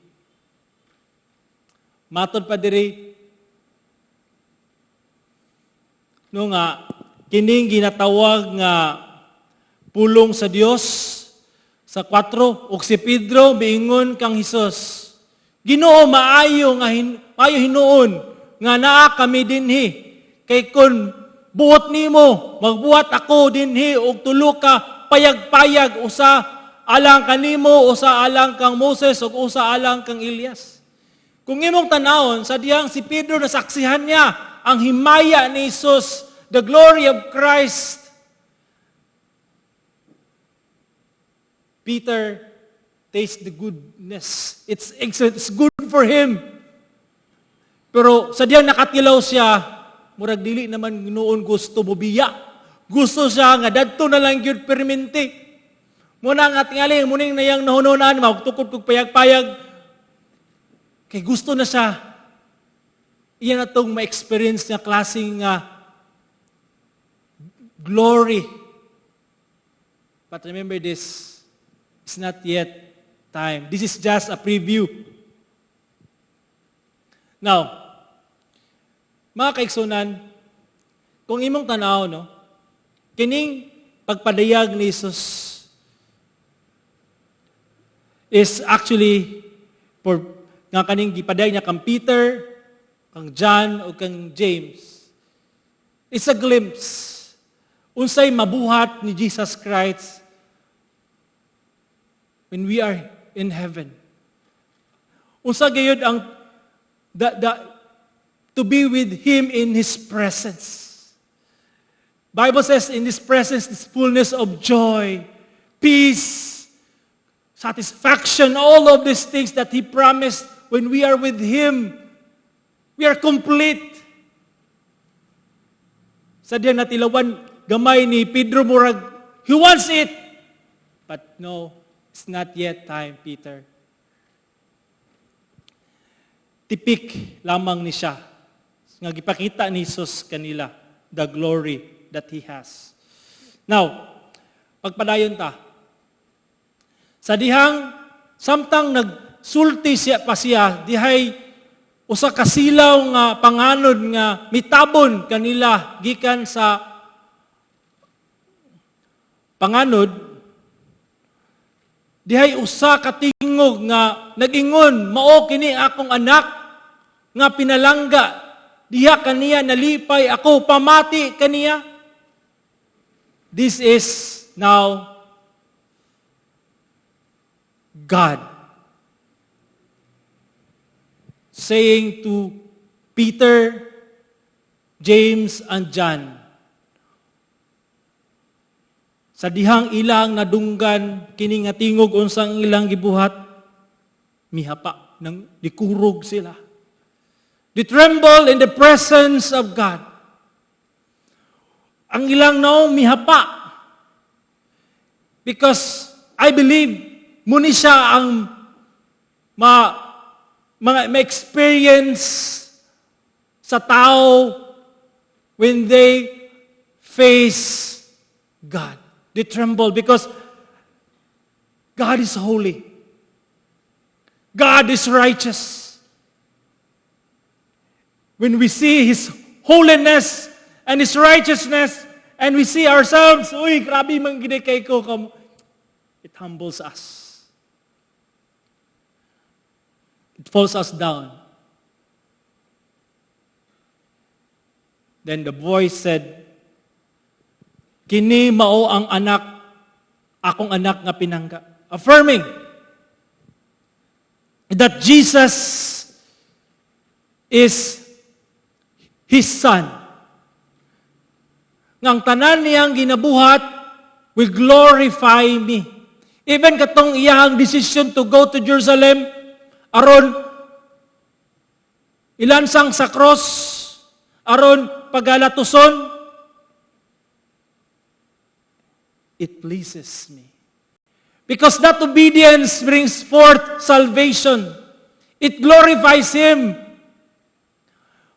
Matod pa diri no nga kining ginatawag nga pulong sa Dios. Sa 4, ug si Pedro miingon kang Hesus, Ginoo, maayo hinuon nga naa kami dinhi. Kay kun buot nimo, magbuhat ako dinhi og tulo ka payag-payag, usa alang kanimo, usa alang kang Moses ug usa alang kang Elias. Kung imong tanawon, sa diyang si Pedro nasaksihan niya ang himaya ni Jesus, the glory of Christ. Peter tastes the goodness. It's good for him. Pero sa diyang nakatilaw siya, murag dili naman noon gusto mo biya. Gusto siya nga dadto na lang gyud perminti. Muna nga tingali, muning na yang nahununan, magtukod kog payag-payag. Kay gusto na siya. Iyan na itong ma-experience nga klaseng glory. But remember this, it's not yet time. This is just a preview. Now, mga kaigsunan, kung imong tanaw, no, kining pagpadayag ni Jesus is actually for nga kaning gipadayag niya kang Peter, kang John o kang James. It's a glimpse unsay mabuhat ni Jesus Christ when we are in heaven. Unsa gayud ang to be with Him in His presence. Bible says in His presence is fullness of joy, peace, satisfaction, all of these things that He promised when we are with Him. We are complete. Sa diyan natilawan gamay ni Pedro murag, he wants it. But no, it's not yet time, Peter. Tipik lamang ni siya. Nga gipakita ni Jesus kanila the glory that He has. Now, pagpadayon ta. Sa dihang samtang nagsulti siya pa siya, dihay usa ka silaw nga panganod nga mitabon kanila gikan sa panganod, dihay usa ka tingog nga nag-ingon, mao kini akong anak nga pinalangga, diha kaniya nalipay ako, pamati kaniya. This is now God saying to Peter, James, and John, sa dihang ilang nadunggan, kini nga tingog unsang ilang gibuhat, mihapa, nang dikurog sila. They tremble in the presence of God. Ang ilang mihapa. Because I believe, muni siya ang ma-experience sa tao when they face God. They tremble because God is holy. God is righteous. When we see His holiness and His righteousness and we see ourselves, uy, grabe man gid kay ko, it humbles us. It falls us down. Then the voice said, kini mao ang anak, akong anak nga pinangga. Affirming that Jesus is His Son. Ngang tanan niyang ginabuhat will glorify me. Even katong iyang decision to go to Jerusalem, aron ilansang sa cross, aron pagalatuson, it pleases me. Because that obedience brings forth salvation. It glorifies Him.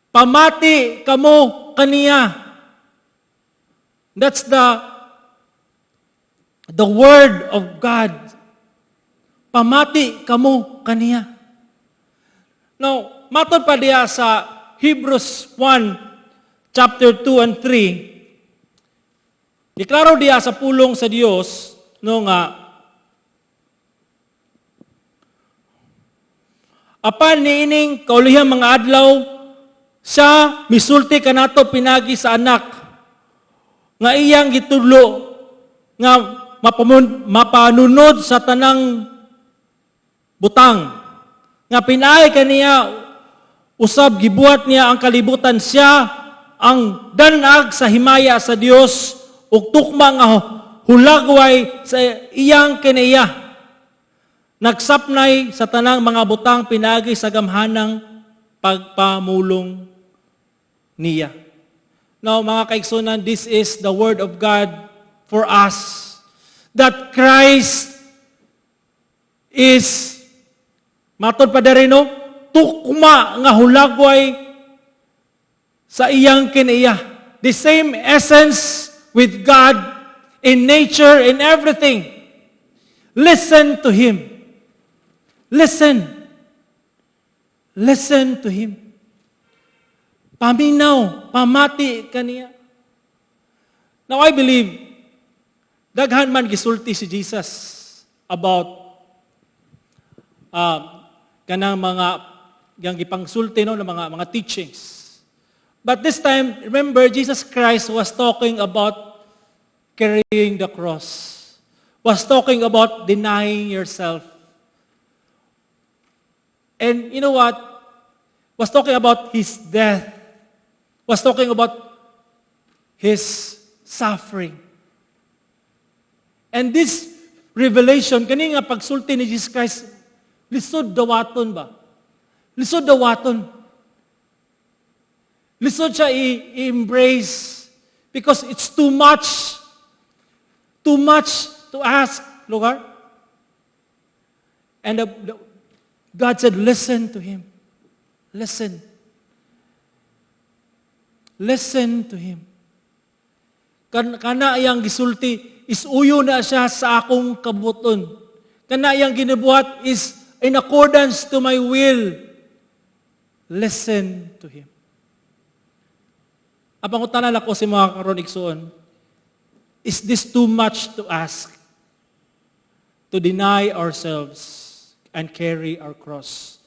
Pamati kamo kaniya. That's the word of God. Pamati kamo kaniya. Now, matod pa diya sa Hebrews 1, chapter 2 and 3, deklaro diya sa pulong sa Dios no nga apan niining kaulihang mga adlaw siya misulti kanato pinagi sa anak nga iyang gitudlo nga mapanunod sa tanang butang nga pinaay kaniya usab gibuhat niya ang kalibutan siya ang danag sa himaya sa Dios ug tukma nga hulagway sa iyang kinaiya. Nagsapnay sa tanang mga butang pinagi sa gamhanang pagpamulong niya. Now, mga kaigsunan, this is the word of God for us. That Christ is, matod pa dari no, tukma nga hulagway sa iyang kinaiya. The same essence with God in nature, in everything. Listen to Him. Listen. Listen to Him. Paminaw, pamati kaniya. Now I believe, daghan man gisulti si Jesus about kanang mga yang gipangsulti no ng mga teachings. But this time, remember, Jesus Christ was talking about carrying the cross. Was talking about denying yourself. And you know what? Was talking about His death. Was talking about His suffering. And this revelation, kani nga pagsulti ni Jesus Christ, lisod dawaton ba? Lisod dawaton. Lisod siya i-embrace because it's too much to ask, Lord. And God said, listen to Him. Listen. Listen to Him. Kana yang gisulti, is uyo na siya sa akong kabuton. Kana yang ginabuhat is in accordance to my will. Listen to Him. Apang utanan ako si mga karon igsoon, is this too much to ask? To deny ourselves and carry our cross.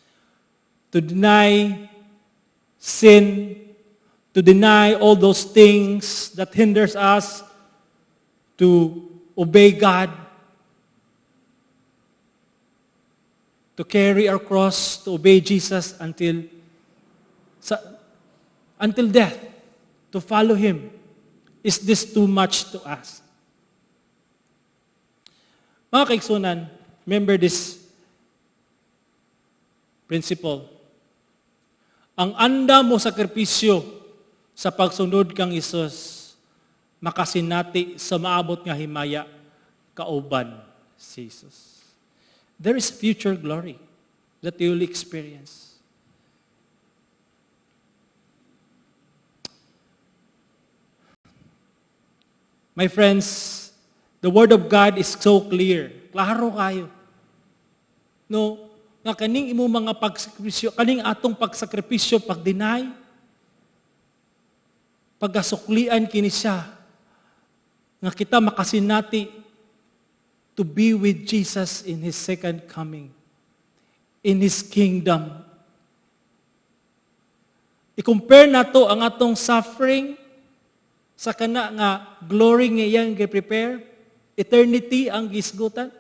To deny sin, to deny all those things that hinders us to obey God, to carry our cross, to obey Jesus until death, to follow Him. Is this too much to ask? Mga kaigsunan, remember this principle. Ang anda mo sakripisyo sa pagsunod kang Isus, makasinati sa maabot nga himaya, kauban si Jesus. There is future glory that you will experience. My friends, the Word of God is so clear. Klaro kayo. No, nga kaning imo mga pagsakripisyo, kaning atong pagsakripisyo, pag-deny, paggasuklian kini siya, nga kita makasinati to be with Jesus in His second coming, in His kingdom. I-compare nato ang atong suffering sa kana nga glory nga iyang gi-prepare, eternity ang gisgutan.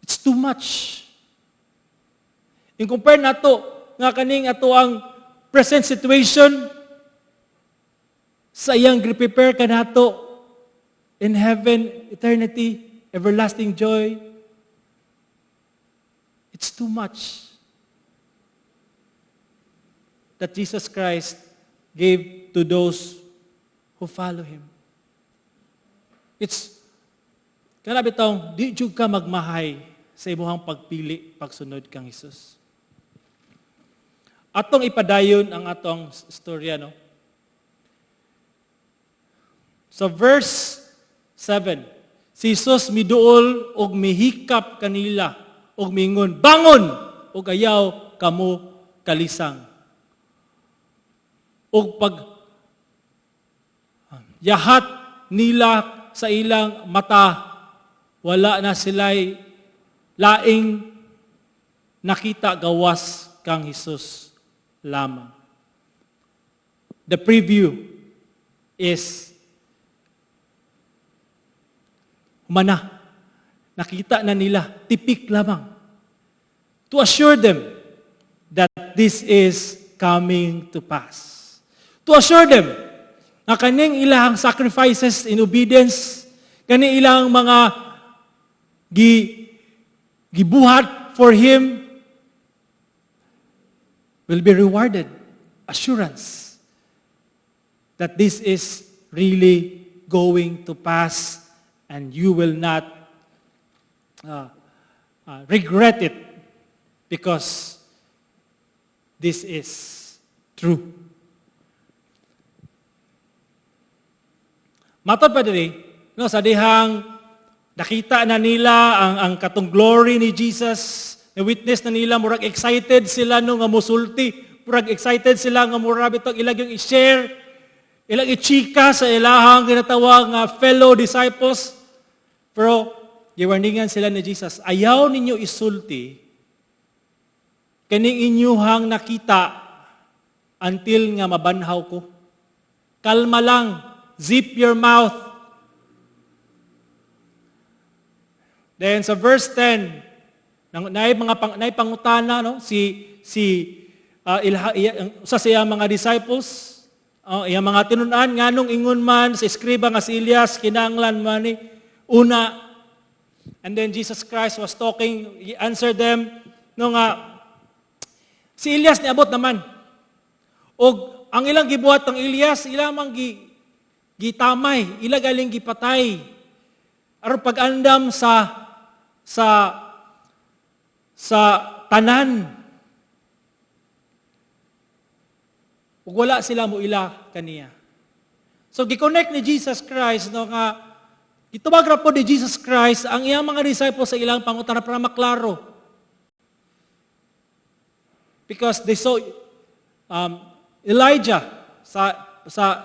It's too much. I-compare nato nga kaning ato ang present situation sa iyang gi-prepare kanato in heaven, eternity, everlasting joy. It's too much that Jesus Christ gave to those who follow Him. It's, kana bitong, di jud ka magmahay sa imuhang pagpili, pagsunod kang Jesus. Atong ipadayon ang atong istorya, no? Sa verse 7, si Jesus miduol og mihikap kanila og mingon, bangon! Og ayaw kamo kalisang. Og pag yahat nila sa ilang mata, wala na sila'y laing nakita gawas kang Jesus lamang. The preview is humana. Nakita na nila, tipik lamang. To assure them that this is coming to pass. To assure them na kaning ilang sacrifices in obedience, kaning ilang mga gibuhat for Him will be rewarded. Assurance that this is really going to pass and you will not regret it because this is true. Matod pa diri, no, sa dihang Nakita na nila ang katong glory ni Jesus. Na-witness na nila, murag excited sila no nga musulti. Murag excited sila nga murag itong ilang yung i-share. Ilang i-chika sa ilahang ginatawag nga fellow disciples. Pero, giwarningan sila ni Jesus, ayaw ninyo isulti kaning inyuhang nakita until nga mabanhaw ko. Kalma lang. Zip your mouth. Then sa verse 10, naay pangutana no sa siya mga disciples, iya mga tinunan nganong ingon man sa eskriba nga si Elias kinahanglan man ni una. And then Jesus Christ was talking, he answered them no nga si Elias niabot naman. Og ang ilang gibuhat ng Elias, ilang mang gitamay, ilang galing gipatay. Aron pag-andam sa tanan. Ug wala sila mo ila kaniya. So gi-connect ni Jesus Christ no nga gitubag ra po ni Jesus Christ ang iyang mga disciples sa ilang pangutana para maklaro. Because they saw Elijah sa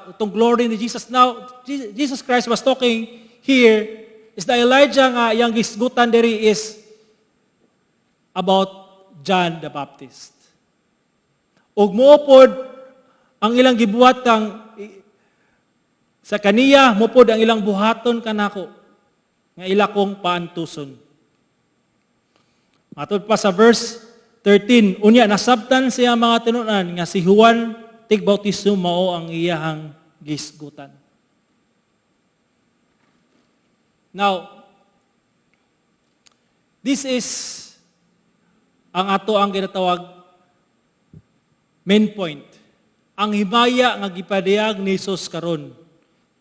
itong glory ni Jesus. Now, Jesus Christ was talking here is the Elijah nga yang gisgutan diri is about John the Baptist. Ug moopod ang ilang gibuhat kang sa kaniya, moopod ang ilang buhaton kanako nga ila kong paantuson. Matod pa sa verse 13, unya nasabtan siya mga tinunan nga si Juan Tigbautiso mao ang iyahang gisgutan. Now, this is ang ato ang ginatawag main point. Ang himaya nga gipadayag ni Jesus karon,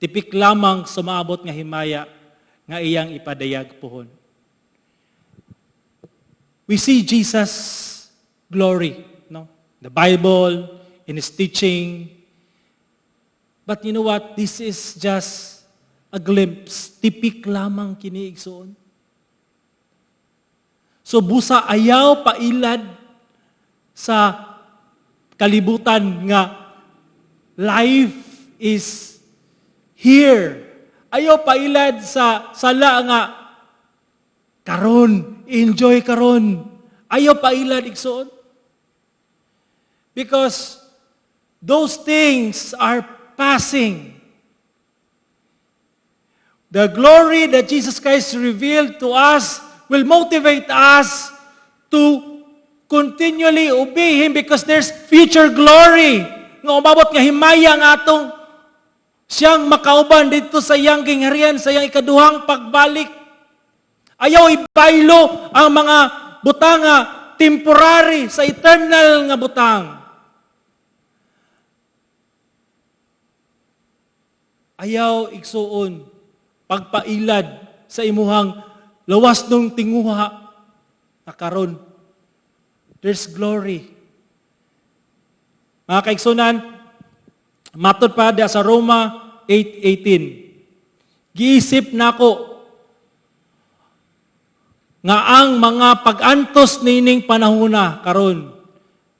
tipik lamang sumaabot nga himaya nga iyang ipadayag pohon. We see Jesus' glory, no? The Bible, in His teaching. But you know what? This is just a glimpse. Tipik lamang kini igsoon. So busa ayaw pailad sa kalibutan nga life is here. Ayaw pailad sa sala nga karon, enjoy karon. Ayaw pailad igsoon. Because those things are passing. The glory that Jesus Christ revealed to us will motivate us to continually obey Him because there's future glory. Nga umabot nga himaya nga atong siyang makauban dito sa iyang gingharian, sa iyang ikaduhang pagbalik. Ayaw ibaylo ang mga butang nga temporary sa eternal nga butang. Ayaw igsuon pagpailad sa imuhang lawas ng tinguha na karon. There's glory. Mga kaigsunan, matod pa dia sa Roma 8:18. Giisip nako nga ang mga pag-antos nining panahona karon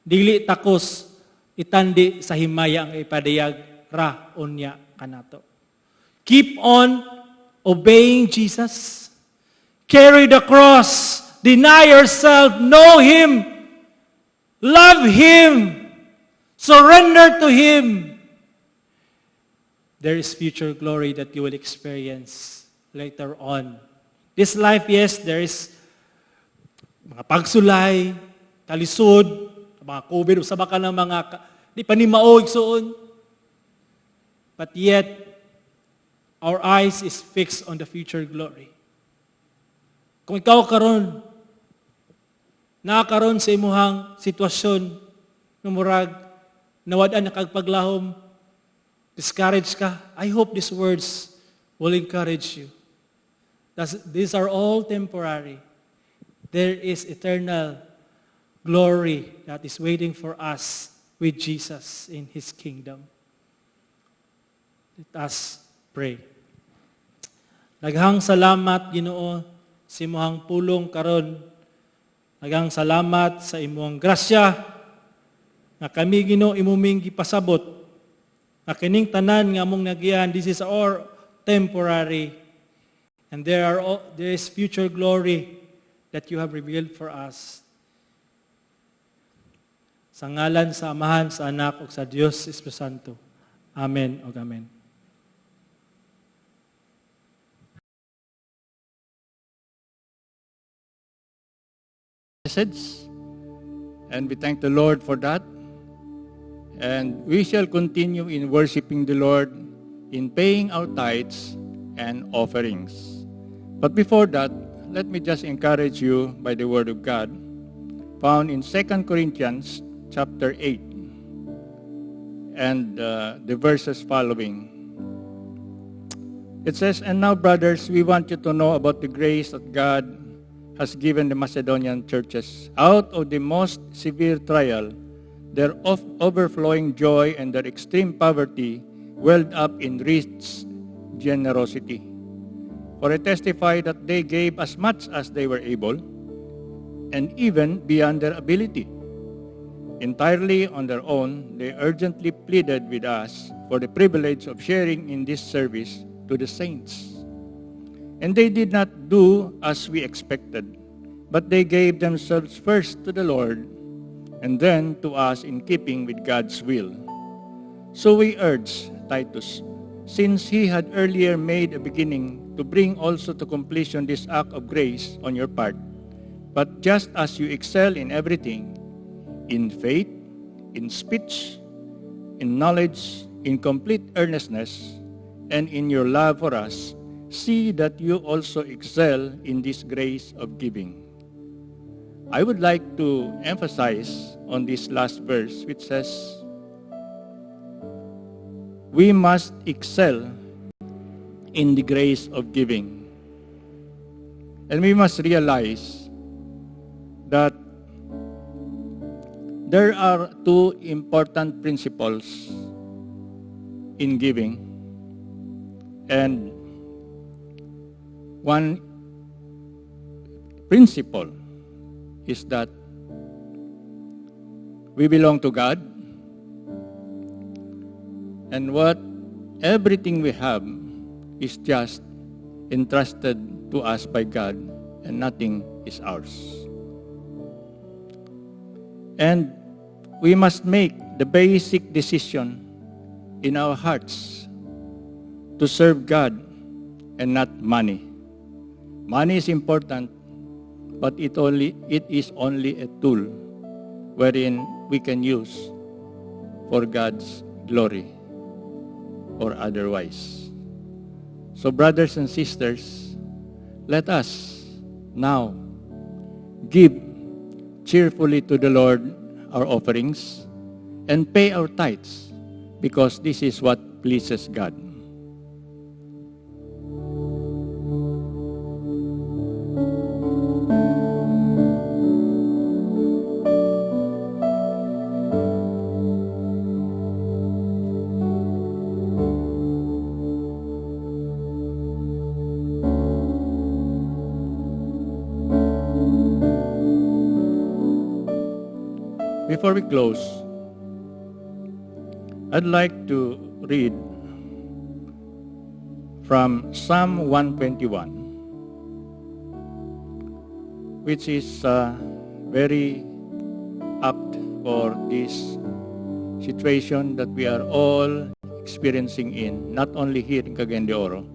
dili takos itandi sa himaya ang ipadayag ra unya kanato. Keep on obeying Jesus. Carry the cross. Deny yourself. Know Him. Love Him. Surrender to Him. There is future glory that you will experience later on. This life, yes, there is mga pagsulay, kalisod, mga COVID, usaba ka ng mga, di pa ni maoig soon. But yet, our eyes is fixed on the future glory. Kung ikaw karon, nakakaroon sa imuhang sitwasyon ng murag, nawadaan na kagpaglahom, discouraged ka, I hope these words will encourage you. These are all temporary. There is eternal glory that is waiting for us with Jesus in His kingdom. Let us pray. Daghang salamat Ginoo sa imong pulong karon. Daghang salamat sa imong grasya nga kami Ginoo imuming gipasabot. Nga kining tanan nga among nagiyan, this is our temporary. And there is future glory that you have revealed for us. Sa ngalan sa Amahan, sa Anak, ug sa Dios Espiritu Santo. Amen ug amen. Message, and we thank the Lord for that. And we shall continue in worshiping the Lord, in paying our tithes and offerings. But before that, let me just encourage you by the Word of God, found in 2 Corinthians chapter 8, and the verses following. It says, "And now, brothers, we want you to know about the grace that God has given the Macedonian churches. Out of the most severe trial, their overflowing joy and their extreme poverty welled up in rich generosity. For I testify that they gave as much as they were able, and even beyond their ability. Entirely on their own, they urgently pleaded with us for the privilege of sharing in this service to the saints. And they did not do as we expected, but they gave themselves first to the Lord, and then to us in keeping with God's will. So we urge Titus, since he had earlier made a beginning, to bring also to completion this act of grace on your part. But just as you excel in everything, in faith, in speech, in knowledge, in complete earnestness, and in your love for us, see that you also excel in this grace of giving." I would like to emphasize on this last verse, which says, we must excel in the grace of giving. And we must realize that there are two important principles in giving. And one principle is that we belong to God, and everything we have is just entrusted to us by God, and nothing is ours. And we must make the basic decision in our hearts to serve God and not money. Money is important, but it is only a tool wherein we can use for God's glory or otherwise. So brothers and sisters, let us now give cheerfully to the Lord our offerings and pay our tithes, because this is what pleases God. Before we close, I'd like to read from Psalm 121, which is very apt for this situation that we are all experiencing in, not only here in Cagayan de Oro,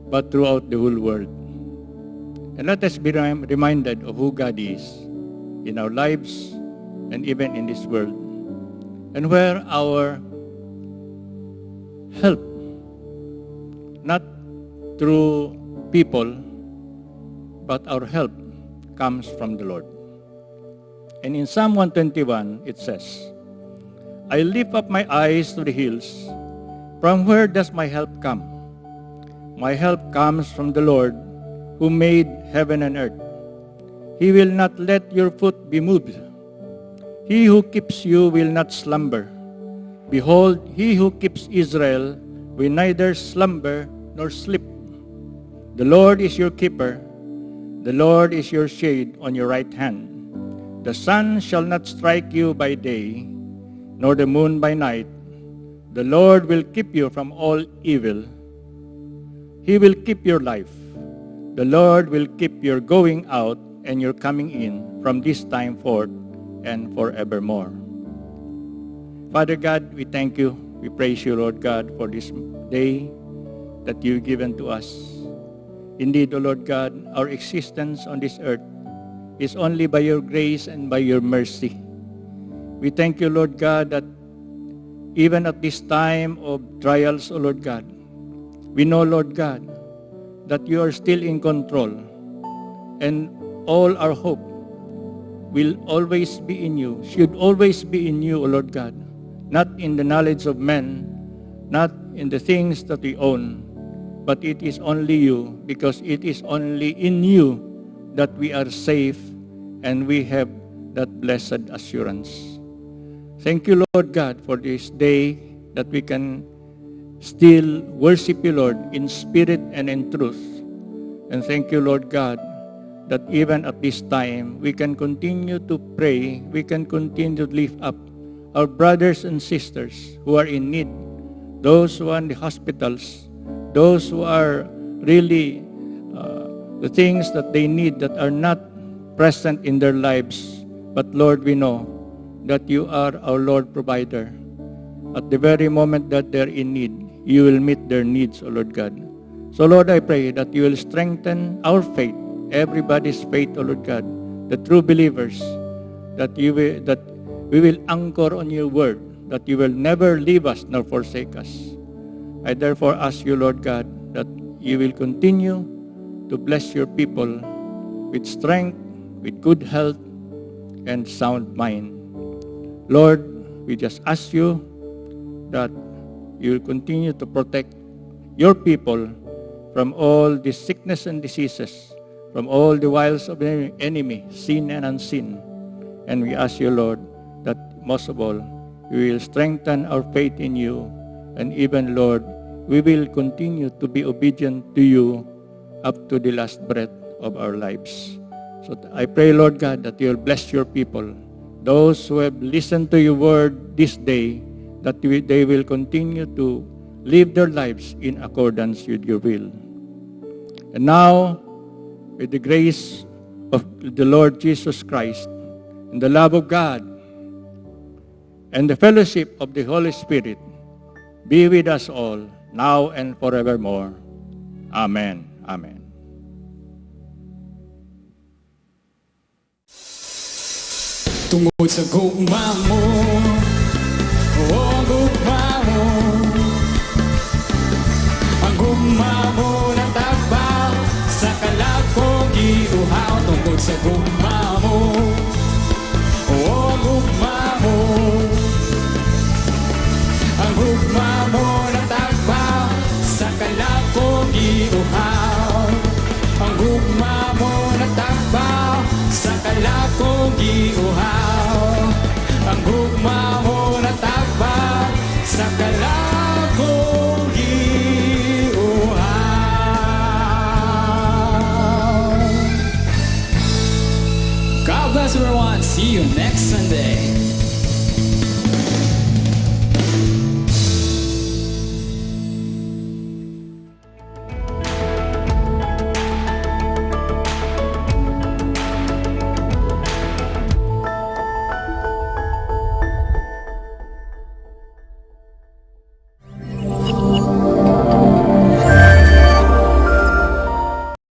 but throughout the whole world. And let us be reminded of who God is in our lives and even in this world, and where our help, not through people, but our help comes from the Lord. And in Psalm 121, it says, "I lift up my eyes to the hills. From where does my help come? My help comes from the Lord, who made heaven and earth. He will not let your foot be moved. He who keeps you will not slumber. Behold, he who keeps Israel will neither slumber nor sleep. The Lord is your keeper. The Lord is your shade on your right hand. The sun shall not strike you by day, nor the moon by night. The Lord will keep you from all evil. He will keep your life. The Lord will keep your going out and your coming in from this time forth and forevermore. Father God, we thank you. We praise you, Lord God, for this day that you've given to us. Indeed, O Lord God, our existence on this earth is only by your grace and by your mercy. We thank you, Lord God, that even at this time of trials, O Lord God, we know, Lord God, that you are still in control, and all our hope will always be in you, should always be in you, O Lord God, not in the knowledge of men, not in the things that we own, but it is only you, because it is only in you that we are safe and we have that blessed assurance. Thank you, Lord God, for this day that we can still worship you, Lord, in spirit and in truth. And thank you, Lord God, that even at this time, we can continue to pray, we can continue to lift up our brothers and sisters who are in need, those who are in the hospitals, those who are really the things that they need that are not present in their lives. But Lord, we know that you are our Lord provider. At the very moment that they're in need, you will meet their needs, O Lord God. So Lord, I pray that you will strengthen our faith, everybody's faith, O Lord God, the true believers, that we will anchor on your word, that you will never leave us nor forsake us. I therefore ask you, Lord God, that you will continue to bless your people with strength, with good health, and sound mind. Lord, we just ask you that you will continue to protect your people from all the sickness and diseases, from all the wiles of the enemy, seen and unseen. And we ask you, Lord, that most of all, we will strengthen our faith in you, and even, Lord, we will continue to be obedient to you up to the last breath of our lives. So I pray, Lord God, that you will bless your people, those who have listened to your word this day, that they will continue to live their lives in accordance with your will. And now, with the grace of the Lord Jesus Christ, and the love of God, and the fellowship of the Holy Spirit, be with us all, now and forevermore. Amen. Amen. Tungkol sa gugma mo, oh gugma mo, ang gugma mo natagbaw sa kalakong giuhaw. Tungkol sa gugma mo, oh gugma mo, ang gugma mo natagbaw sa kalakong giuhaw. Ang gugma mo natagbaw sa kalakong giuhaw. Ang gugma mo natagbaw sa kalakong giuhaw. God bless everyone. See you next Sunday.